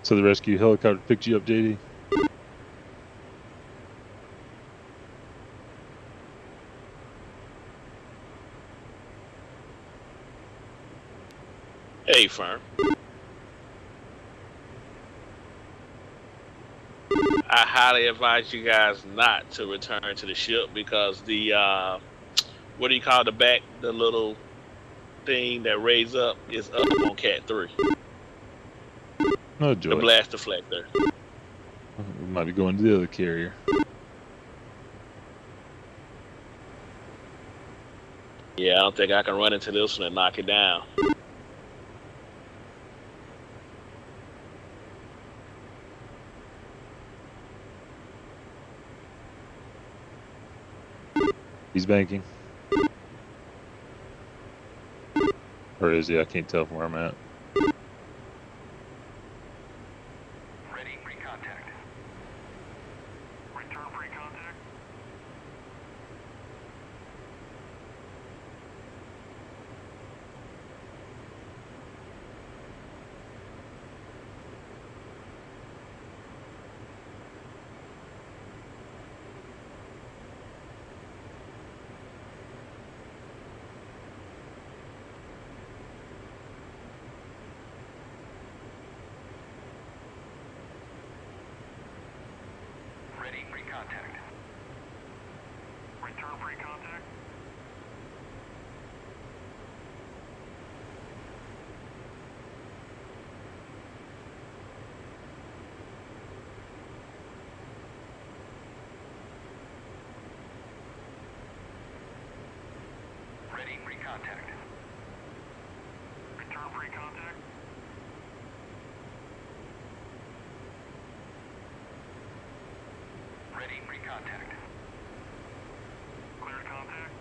So the rescue helicopter picked you up, JD? Hey, firm. I highly advise you guys not to return to the ship because the what do you call the back, the little thing that raised up is up on Cat 3. No The joy. blast deflector. We might be going to the other carrier. Yeah, I don't think I can run into this one and knock it down. He's banking. Or is he? I can't tell from where I'm at. Ready for contact. Return free contact. Ready free contact. Return free contact. Ready free contact. Return free contact. Ready free contact. Cleared contact.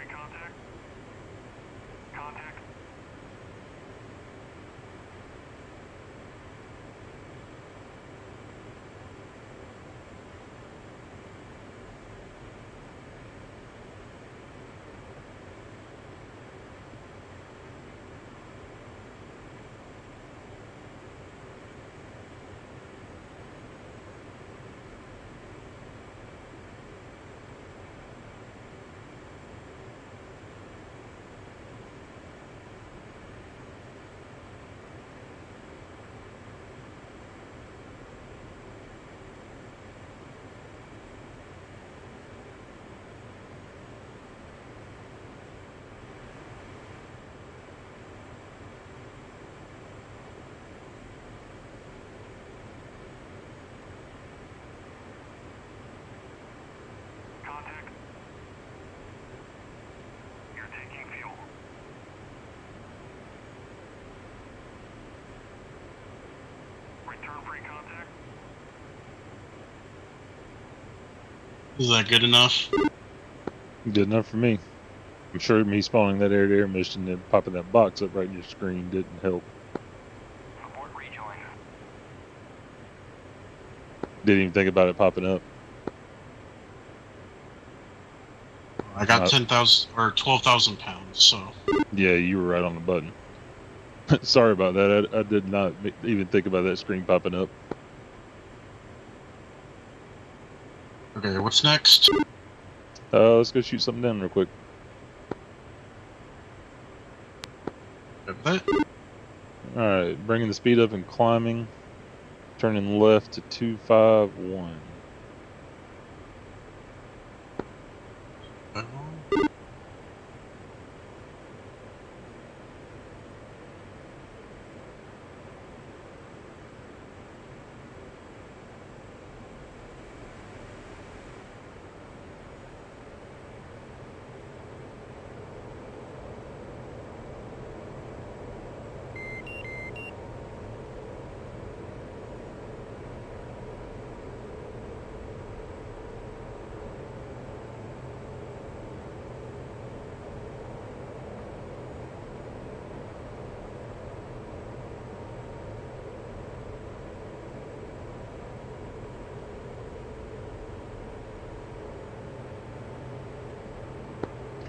free contact. Contact. Contact. You're taking fuel. Return free contact. Is that good enough? Good enough for me. I'm sure me spawning that air-to-air mission and popping that box up right in your screen didn't help. Support rejoin. Didn't even think about it popping up. I got 10,000 or 12,000 pounds, so. Yeah, you were right on the button. Sorry about that. I did not even think about that screen popping up. Okay, what's next? Let's go shoot something down real quick. That? Alright, bringing the speed up and climbing. Turning left to 251.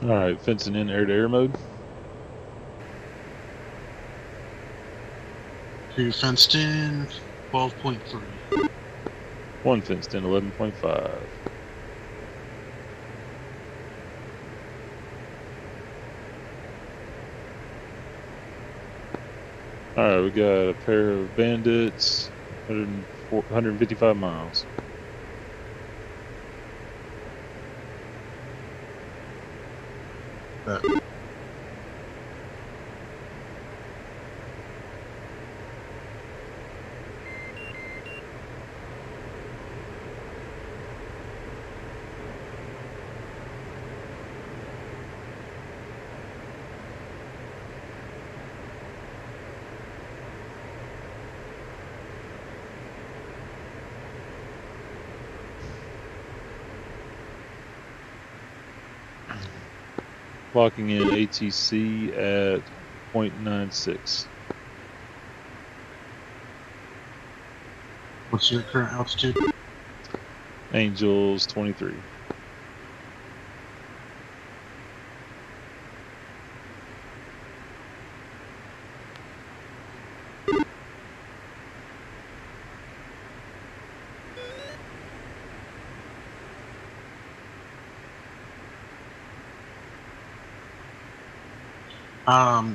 Alright, fencing in air-to-air mode. 2 fenced in, 12.3. 1 fenced in, 11.5. Alright, we got a pair of bandits, 155 miles. Locking in ATC at 0.96. What's your current altitude? Angels 23.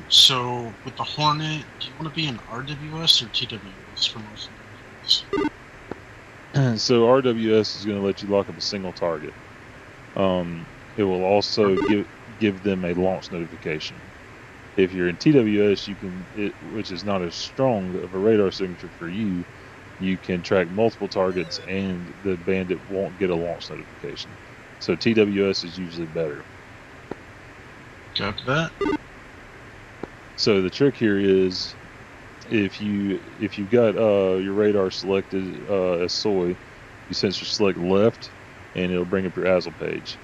So with the Hornet, do you want to be in RWS or TWS for most of the missions? So RWS is going to let you lock up a single target. It will also give them a launch notification. If you're in TWS, you can, which is not as strong of a radar signature for you, you can track multiple targets and the bandit won't get a launch notification. So TWS is usually better. Got that? So the trick here is, if you've got your radar selected as soy, you sensor select left, and it'll bring up your ASL page.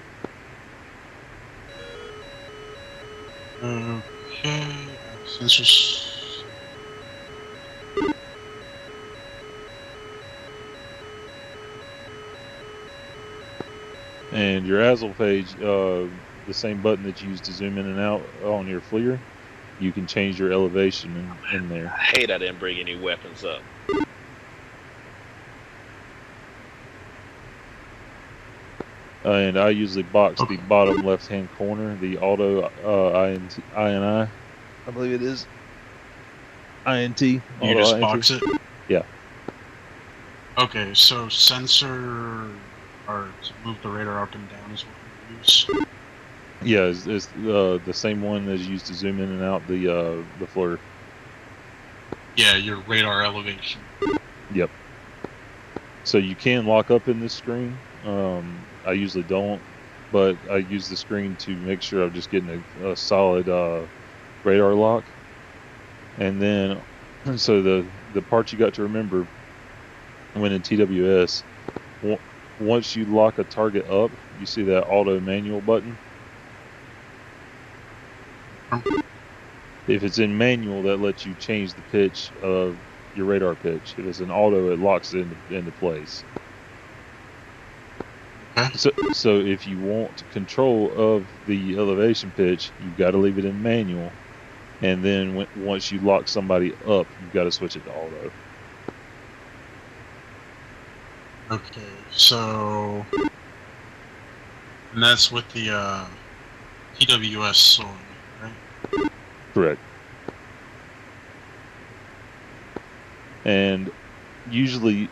Okay, sensors. And your ASL page, the same button that you use to zoom in and out on your FLIR, you can change your elevation in there. I hate I didn't bring any weapons up. And I usually box Okay. the bottom left-hand corner, the auto INI, I believe it is. INT, You auto just INT. box it? Yeah. Okay, so sensor or to move the radar up and down is what we use. Yeah, it's the same one as used to zoom in and out the FLIR. Yeah, your radar elevation. Yep. So you can lock up in this screen. I usually don't, but I use the screen to make sure I'm just getting a solid radar lock. And then, so the part you got to remember when in TWS, once you lock a target up, you see that auto manual button. If it's in manual, that lets you change the pitch of your radar pitch. If it's an auto, it locks it into place. Okay. So if you want control of the elevation pitch, you've got to leave it in manual. And then once you lock somebody up, you've got to switch it to auto. Okay, so and that's with the TWS soy, right? Correct. And usually,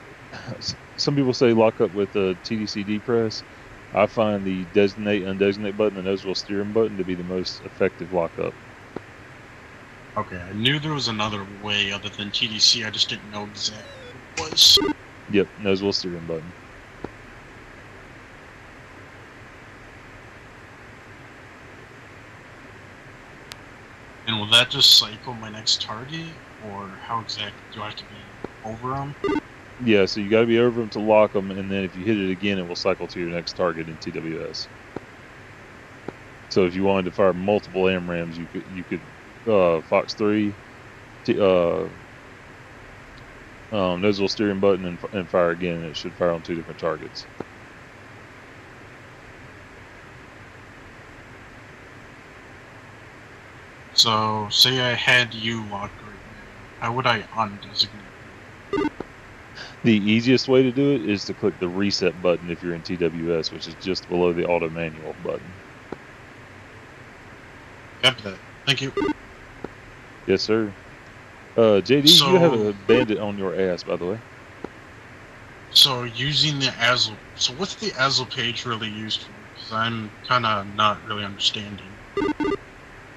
some people say lock up with a TDCD press. I find the designate undesignate button, the nose wheel steering button, to be the most effective lockup. Okay, I knew there was another way other than TDC, I just didn't know exactly what it was. Yep, nose wheel steering button. And will that just cycle my next target, or how exactly do I have to be over them? Yeah, so you got to be over them to lock them, and then if you hit it again, it will cycle to your next target in TWS. So if you wanted to fire multiple AMRAMs, you could Fox 3, nose wheel steering button and fire again, and it should fire on 2 different targets. So, say I had you locked right now, how would I undesignate? The easiest way to do it is to click the reset button if you're in TWS, which is just below the auto manual button. Copy that. Thank you. Yes, sir. JD, So- you have a bandit on your ass, by the way. So, using the ASL, so what's the ASL page really used for? Because I'm kind of not really understanding.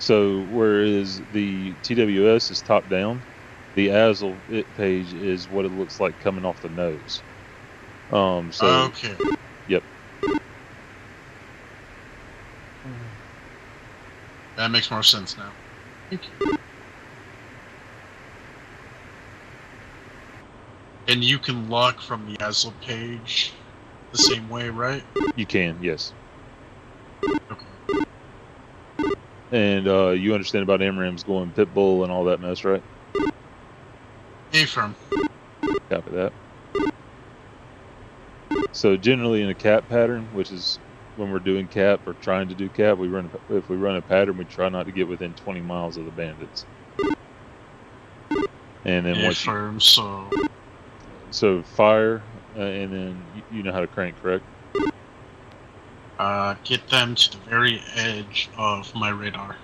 So whereas the TWS is top down, the ASL page is what it looks like coming off the nose. Okay. Yep. That makes more sense now. Thank you. And you can lock from the ASL page the same way, right? You can, yes. Okay. And you understand about MRAMs going pitbull and all that mess, right? A-firm. Copy that. So generally in a cap pattern, which is when we're doing cap or trying to do cap, if we run a pattern, we try not to get within 20 miles of the bandits. And then once A-firm, so fire, and then you know how to crank, correct? get them to the very edge of my radar.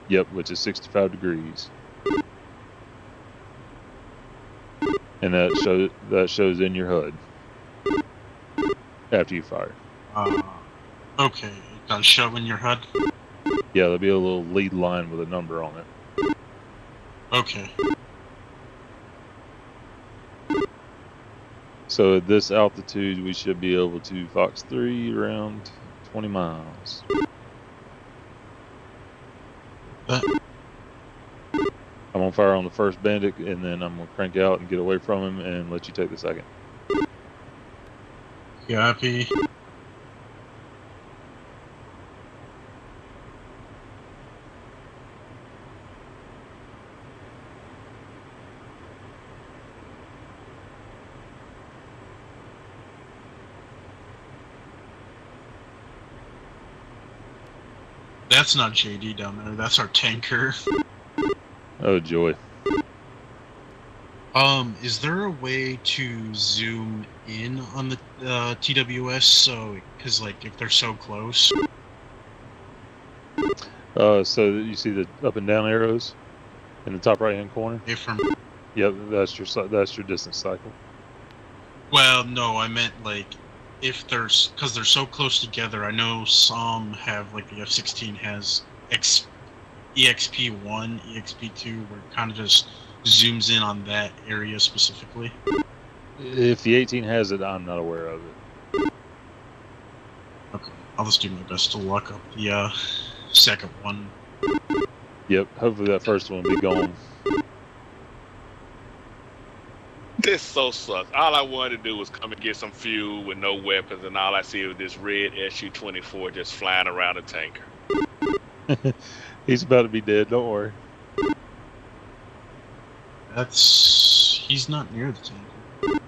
Yep, which is 65 degrees. And that shows in your HUD after you fire. Okay, it does show in your HUD? Yeah, there'll be a little lead line with a number on it. Okay. So at this altitude, we should be able to Fox 3 around 20 miles. I'm gonna fire on the first bandit, and then I'm gonna crank out and get away from him and let you take the second. Copy. That's not JD down there. That's our tanker. Oh joy. Is there a way to zoom in on the TWS? So, because like if they're so close. So you see the up and down arrows in the top right hand corner? If from. Yep, that's your distance cycle. Well, no, I meant like if there's because they're so close together. I know some have like the F-16 has EXP1, EXP2, where it kind of just zooms in on that area specifically. If the 18 has it, I'm not aware of it. Okay, I'll just do my best to lock up the second one. Yep, hopefully that first one will be gone. This so sucks. All I wanted to do was come and get some fuel with no weapons, and all I see was this red SU-24 just flying around a tanker. He's about to be dead, don't worry. He's not near the tanker.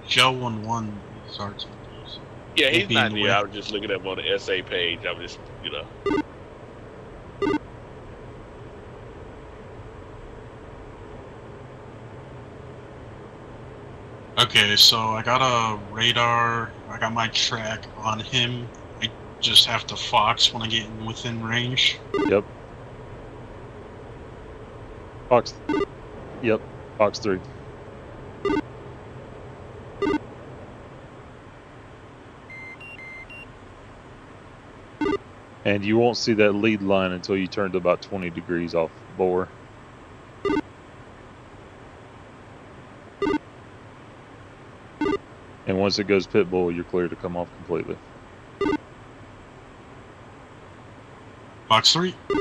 Gel 1-1 is our tanker. So Yeah, won't he's be in not the near. way. I was just looking up on the SA page. I was just, Okay, so I got a radar. I got my track on him. I just have to fox when I get within range. Yep. Fox. Yep. Fox 3. And you won't see that lead line until you turn to about 20 degrees off bore. And once it goes pit bull, you're clear to come off completely. Fox 3. Shell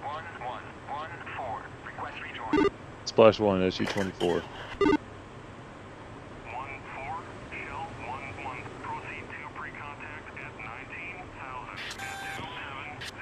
1114. Request rejoin. Splash 1, SU-24. 1-4. Shell 1-1. Proceed to pre-contact at 19,000 at 270.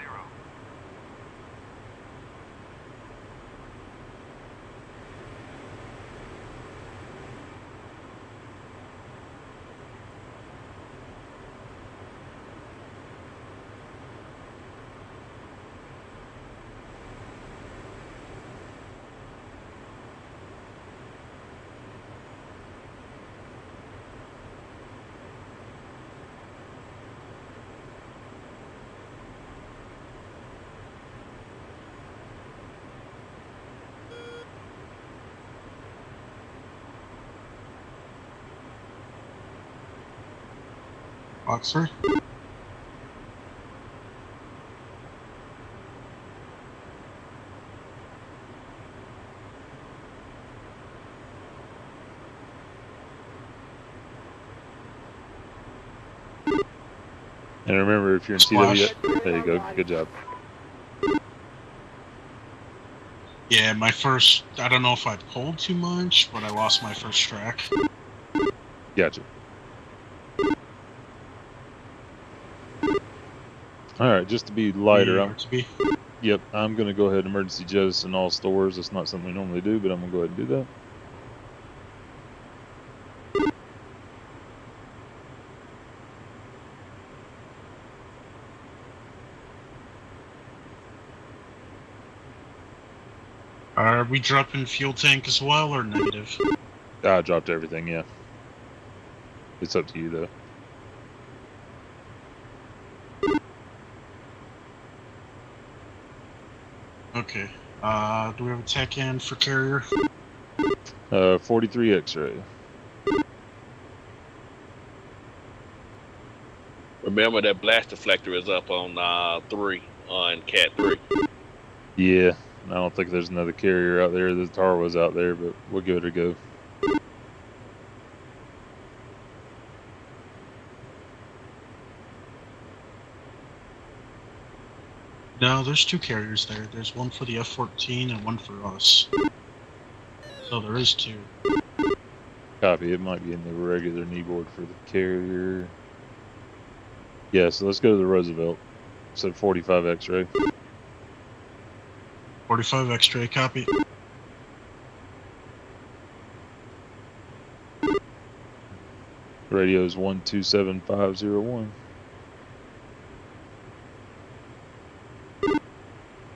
Fox 3. And remember, if you're in Splash. TW, there you go. Good job. Yeah, my first. I don't know if I pulled too much, but I lost my first track. Gotcha. All right, just to be lighter, I'm going to go ahead and emergency jettison all stores. That's not something we normally do, but I'm going to go ahead and do that. Are we dropping fuel tank as well, or negative? I dropped everything, yeah. It's up to you, though. Okay. Do we have a tech in for carrier? 43 X-ray. remember that blast deflector is up on 3 on Cat 3. Yeah, I don't think there's another carrier out there. The tar was out there, but we'll give it a go. No, there's two carriers there. There's one for the F-14 and one for us. So there is two. Copy. It might be in the regular knee board for the carrier. Yeah, so let's go to the Roosevelt. So 45 X-ray. 45 X-ray, copy. Radio is 127501.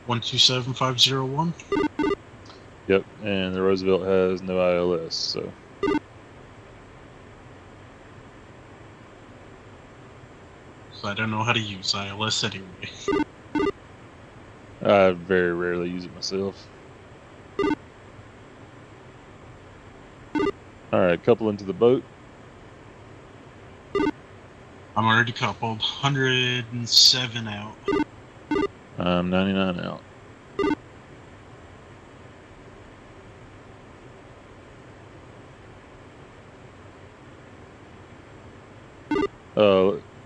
127501. Yep, and the Roosevelt has no ILS, so So I don't know how to use ILS anyway. I very rarely use it myself. Alright, couple into the boat. I'm already coupled. 107 out. I'm 99 out.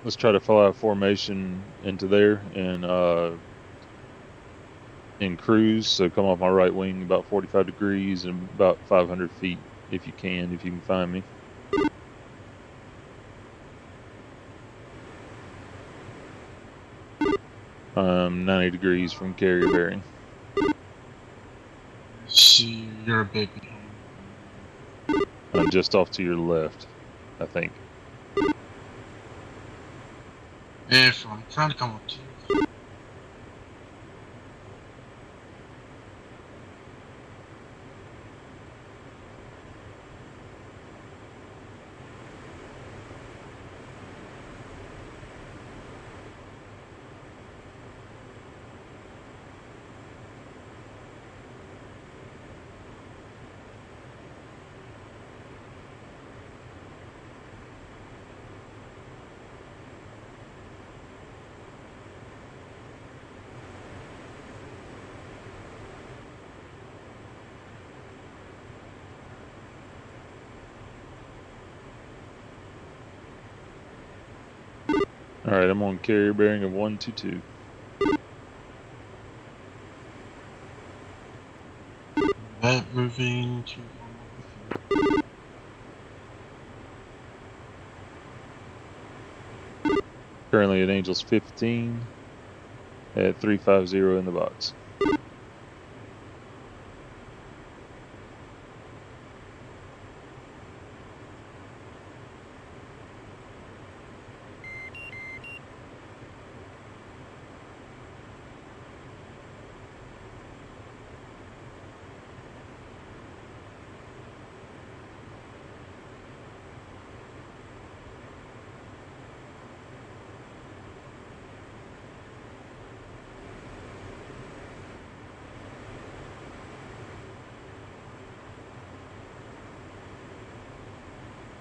Let's try to fly a formation into there and cruise. So come off my right wing about 45 degrees and about 500 feet if you can find me. 90 degrees from carrier bearing. See, you're a bit behind. I'm just off to your left, I think. If I'm trying to come up to you. Alright, I'm on carrier bearing of 122. That moving to Currently at Angels 15 at 350 in the box.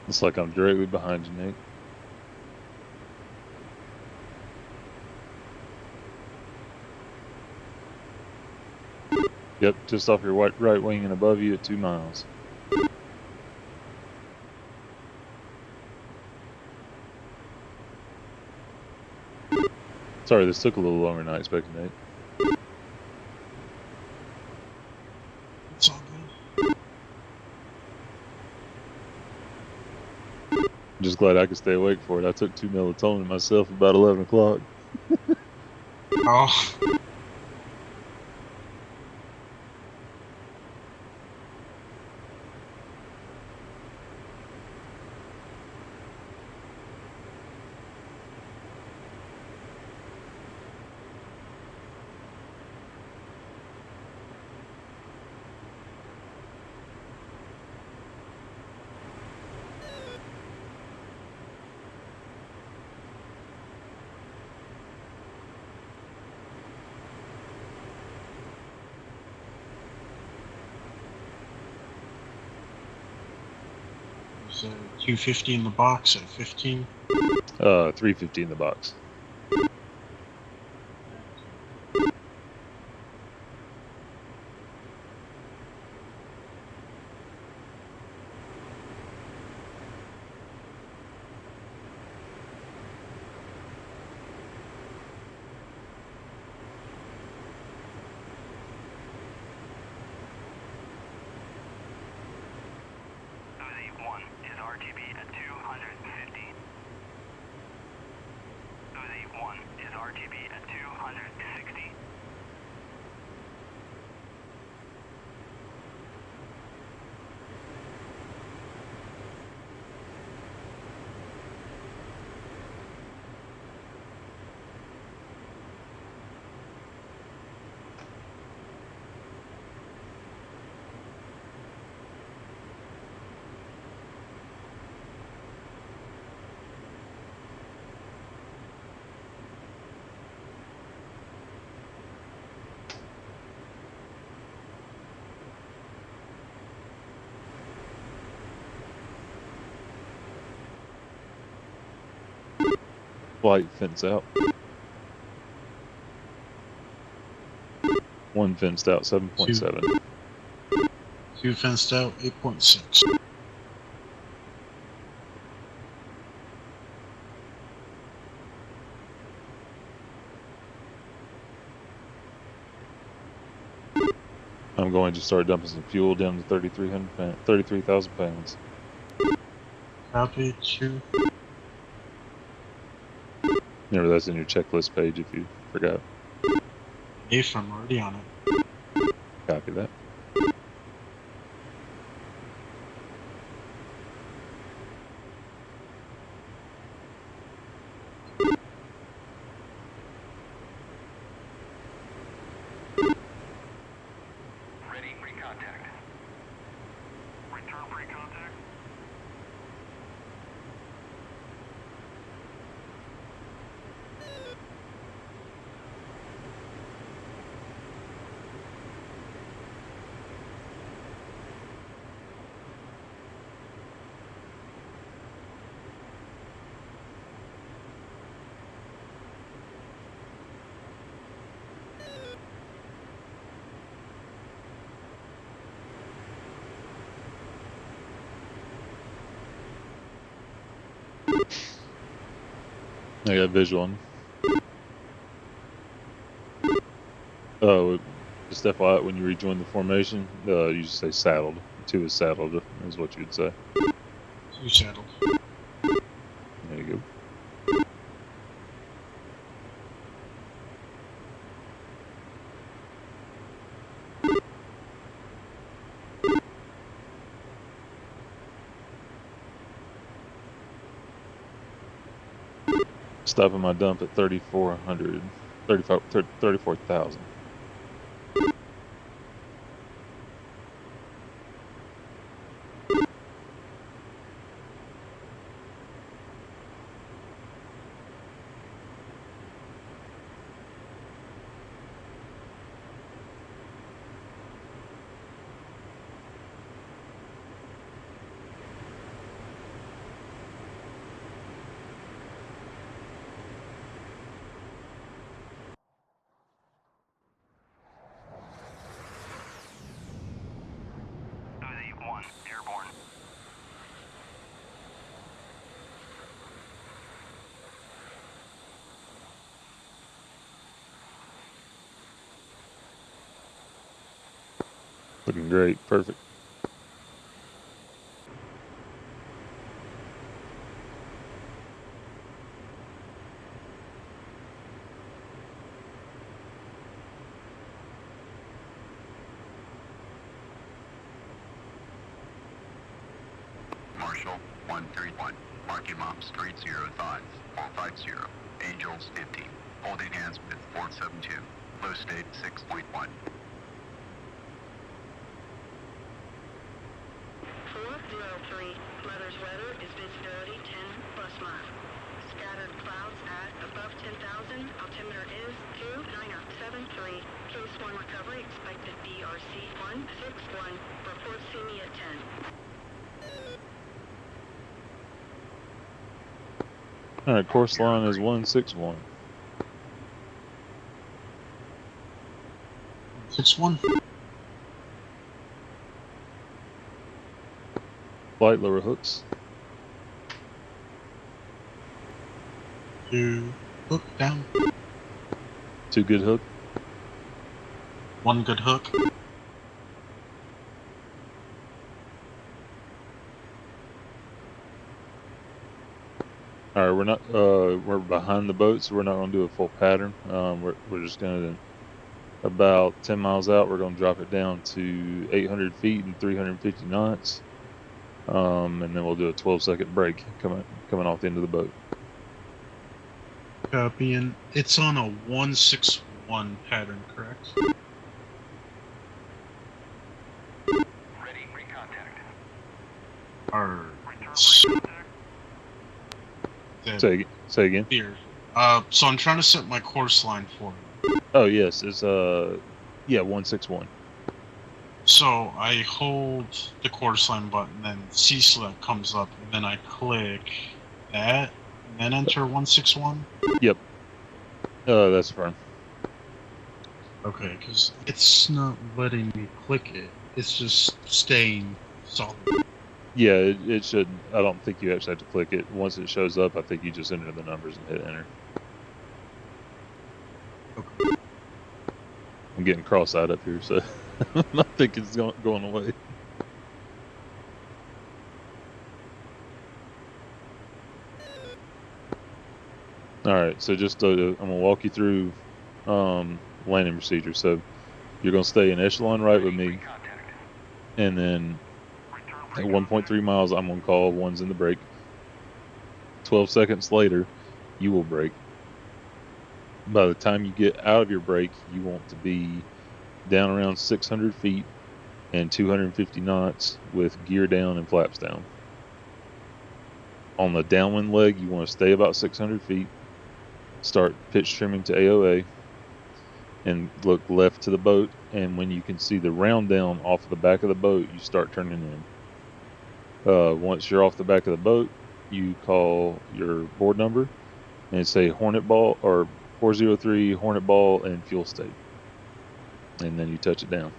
Looks like I'm directly behind you, Nick. Yep, just off your right wing and above you at 2 miles. Sorry, this took a little longer than I expected, Nate. It's all good. I'm just glad I could stay awake for it. I took 2 melatonin myself about 11 o'clock. Oh. There's a 250 in the box at 15. 350 in the box. Uzi 1 is RTB at 250. Uzi 1 is RTB at 260. Flight fence out. 1 fenced out, 7.7. 2 fenced out, 8.6. I'm going to start dumping some fuel down to 33,000 pounds. Copy, 2. Remember, that's in your checklist page if you forgot. If I'm already on it. Copy that. Ready for contact. Return free contact. I got visual on. Oh, just FYI, when you rejoin the formation, you just say saddled. 2 is saddled, is what you'd say. 2 saddled. There you go. Stopping my dump at 34,000. Suzy 1, airborne. Looking great. Perfect. Marshall 131, marking mom street 05, 450, Angels 15, holding hands with 472, low state 6.1. 403, Mother's weather is visibility 10 bus mile. Scattered clouds at above 10,000, altimeter is 29073. Case 1 recovery expected BRC 161. Report see me at 10. Alright, course line is 161. 6-1. Flight lower hooks. 2 hook down. 2 good hook. 1 good hook. Alright, we're not we're behind the boat, so we're not gonna do a full pattern. We're just gonna, about 10 miles out, we're gonna drop it down to 800 feet and 350 knots. And then we'll do a 12-second break coming off the end of the boat. Copy, and it's on a 161 pattern, correct? Ready for contact. Or Return free contact. Say again. here. So I'm trying to set my course line for it. Oh yes, it's 161. So I hold the course line button, then C select comes up, and then I click that, and and then enter 161? Yep. That's fine. Okay, because it's not letting me click it. It's just staying solid. Yeah, it shouldn't. I don't think you actually have to click it. Once it shows up, I think you just enter the numbers and hit enter. Okay. I'm getting cross-eyed up here, so I think it's going away. All right, so just I'm gonna walk you through landing procedure. So you're gonna stay in echelon right with me, and then at 1.3 miles, I'm gonna call ones in the brake. 12 seconds later, you will brake. By the time you get out of your brake, you want to be down around 600 feet and 250 knots with gear down and flaps down. On the downwind leg, you want to stay about 600 feet, start pitch trimming to AOA, and look left to the boat. And when you can see the round down off of the back of the boat, you start turning in. Once you're off the back of the boat, you call your board number and say Hornet Ball or 403 Hornet Ball and fuel state. And then you touch it down.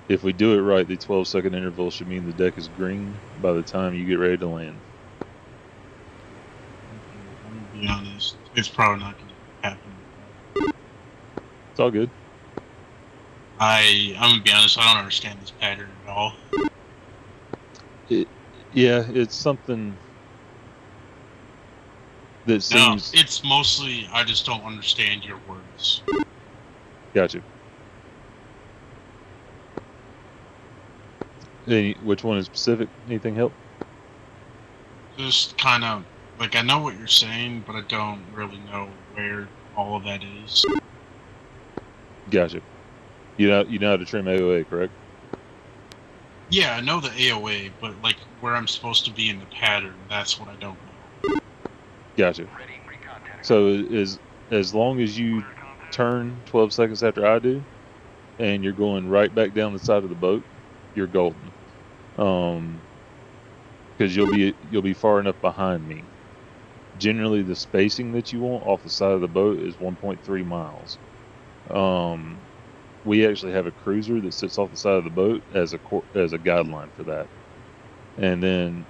If we do it right, the 12-second interval should mean the deck is green by the time you get ready to land. I'm gonna be honest, it's probably not gonna happen. It's all good. I'm gonna be honest, I don't understand this pattern at all. Yeah, it's something that No, seems. it's mostly I just don't understand your words. Gotcha. Which one is specific? Anything help? Just kind of like I know what you're saying, but I don't really know where all of that is. Gotcha. You know how to trim AOA, correct? Yeah, I know the AOA, but like where I'm supposed to be in the pattern, that's what I don't know. Gotcha. So as long as you turn 12 seconds after I do, and you're going right back down the side of the boat, you're golden. Because you'll be far enough behind me. Generally, the spacing that you want off the side of the boat is 1.3 miles. We actually have a cruiser that sits off the side of the boat as a guideline for that. And then,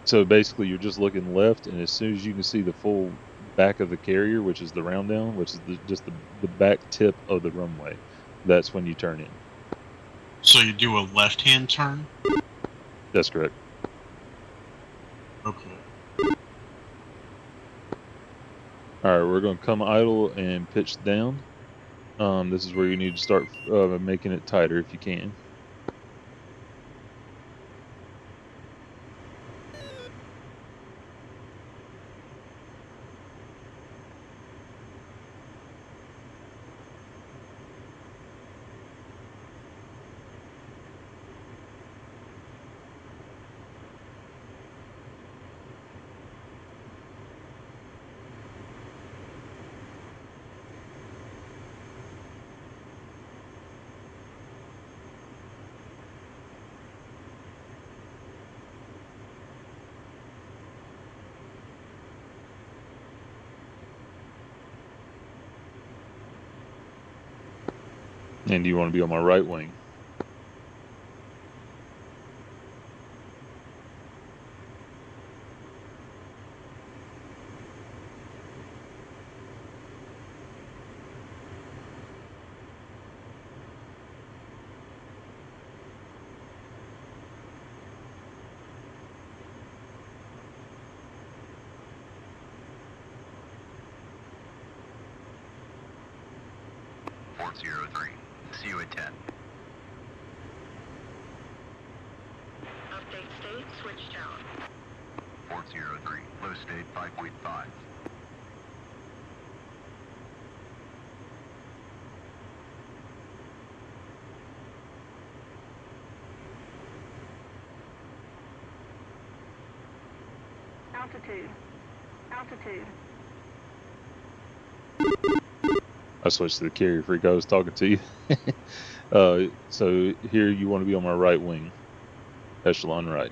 so basically, you're just looking left, and as soon as you can see the full back of the carrier, which is the round down, which is just the back tip of the runway, that's when you turn in. So you do a left-hand turn? That's correct. Okay. All right, we're going to come idle and pitch down. This is where you need to start making it tighter if you can. And you want to be on my right wing. See you at 10. Update state, switch tower. 403, low state 5.5. Altitude. Altitude. I switched to the carrier freak. I was talking to you. So here you want to be on my right wing, echelon right.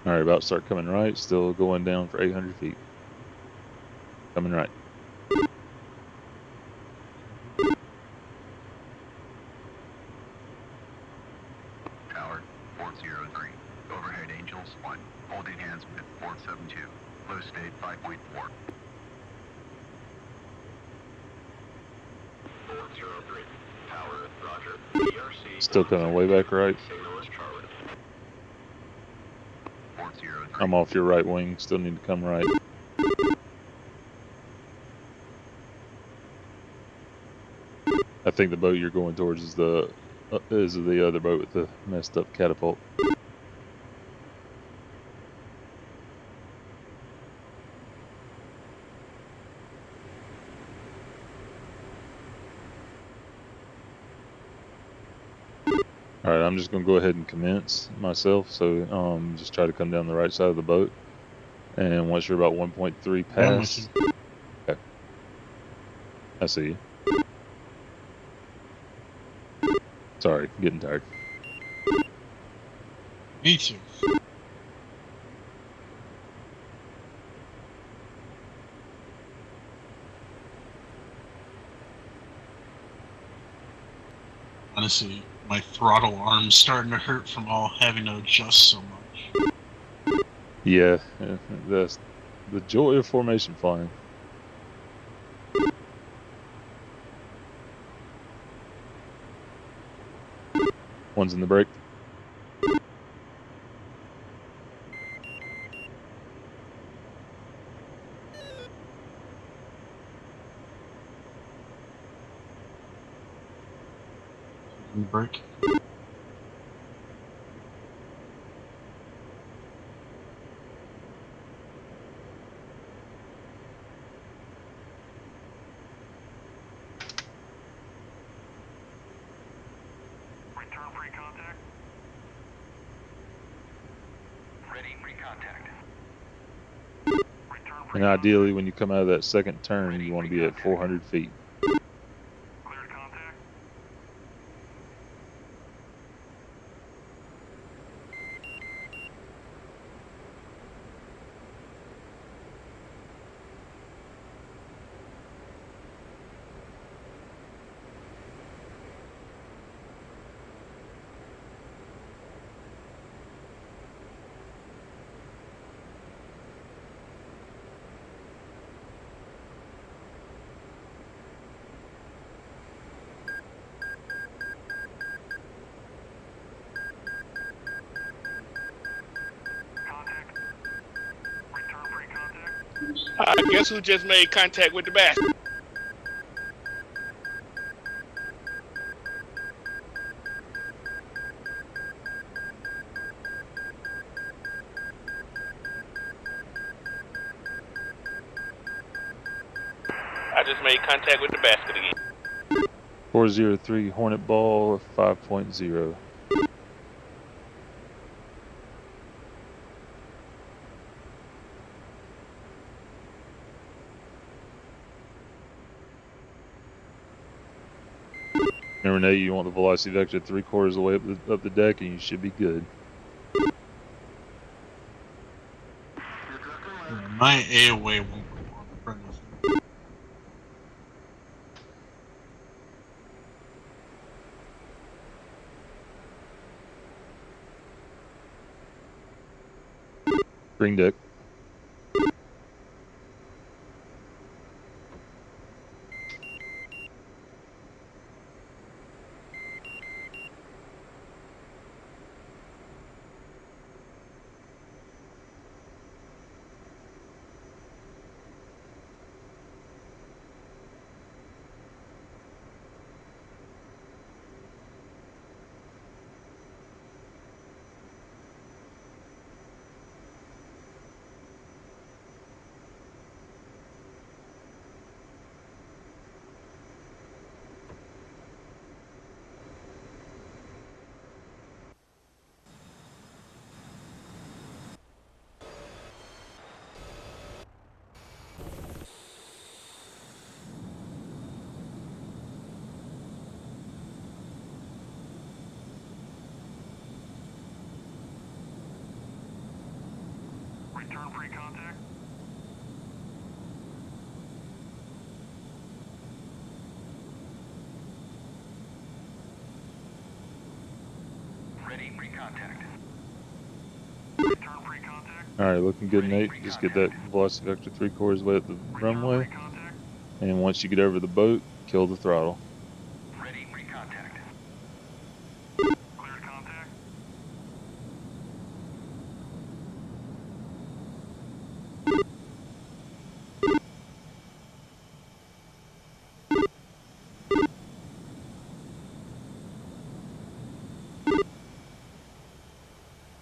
All right, about to start coming right. Still going down for 800 feet. Coming right. Tower, 403. Overhead Angels, 1. Holding hands with 472. Low state, 5.4. 403. Tower, roger. ERC. Still coming way back right. Signal is Charlie. 403. I'm off your right wing. Still need to come right. I think the boat you're going towards is the other boat with the messed up catapult. All right, I'm just gonna go ahead and commence myself. So just try to come down the right side of the boat, and once you're about 1.3 I'm with past, you. okay. I see you. Sorry, getting tired. Me too. Honestly, my throttle arm's starting to hurt from all having to adjust so much. Yeah, that's the joy of formation flying. One's in the brake. In the break. Return free contact. Ready free contact. Return free And ideally, when you come out of that second turn, you want to be at 400 feet. cleared contact. Contact. Return free contact. I guess who just made contact with the basket? I just made contact with the basket again. 403 Hornet Ball 5.0. Remember, Nate, you want the velocity vector 3/4 of the way up the deck, and you should be good. Yeah, my AOA won't go on for anything. Green deck. contact. Return free contact. All right, looking good, Nate. Just get that velocity vector 3/4 way up the runway, Free contact. and once you get over the boat, kill the throttle. Ready free contact. Cleared contact.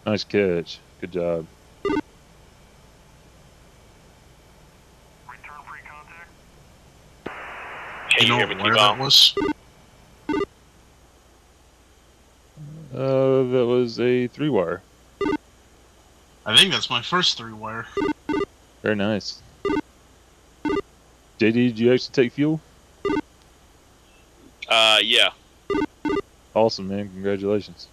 Nice catch. Good job. Return free contact. Can you know hear me, where T-Bone? that was? That was a 3-wire. I think that's my first 3-wire. Very nice. JD, did you actually take fuel? Yeah. Awesome, man. Congratulations.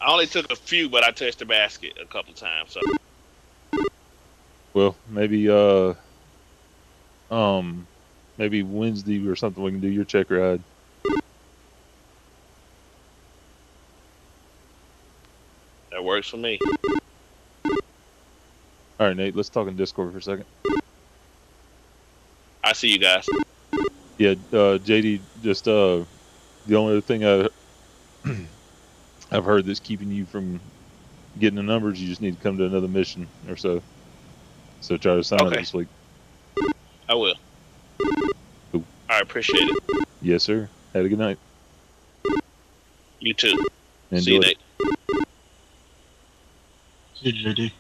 I only took a few, but I touched the basket a couple times. So Well, maybe maybe Wednesday or something we can do your check ride. that works for me. All right, Nate. Let's talk in Discord for a second. I see you guys. Yeah, JD. Just the only other thing I've heard that's keeping you from getting the numbers, you just need to come to another mission or so. So try to sign up Okay. this week. I will. Cool. I appreciate it. Yes, sir. Have a good night. You too. Enjoy See you, it. Nate. See you, JD.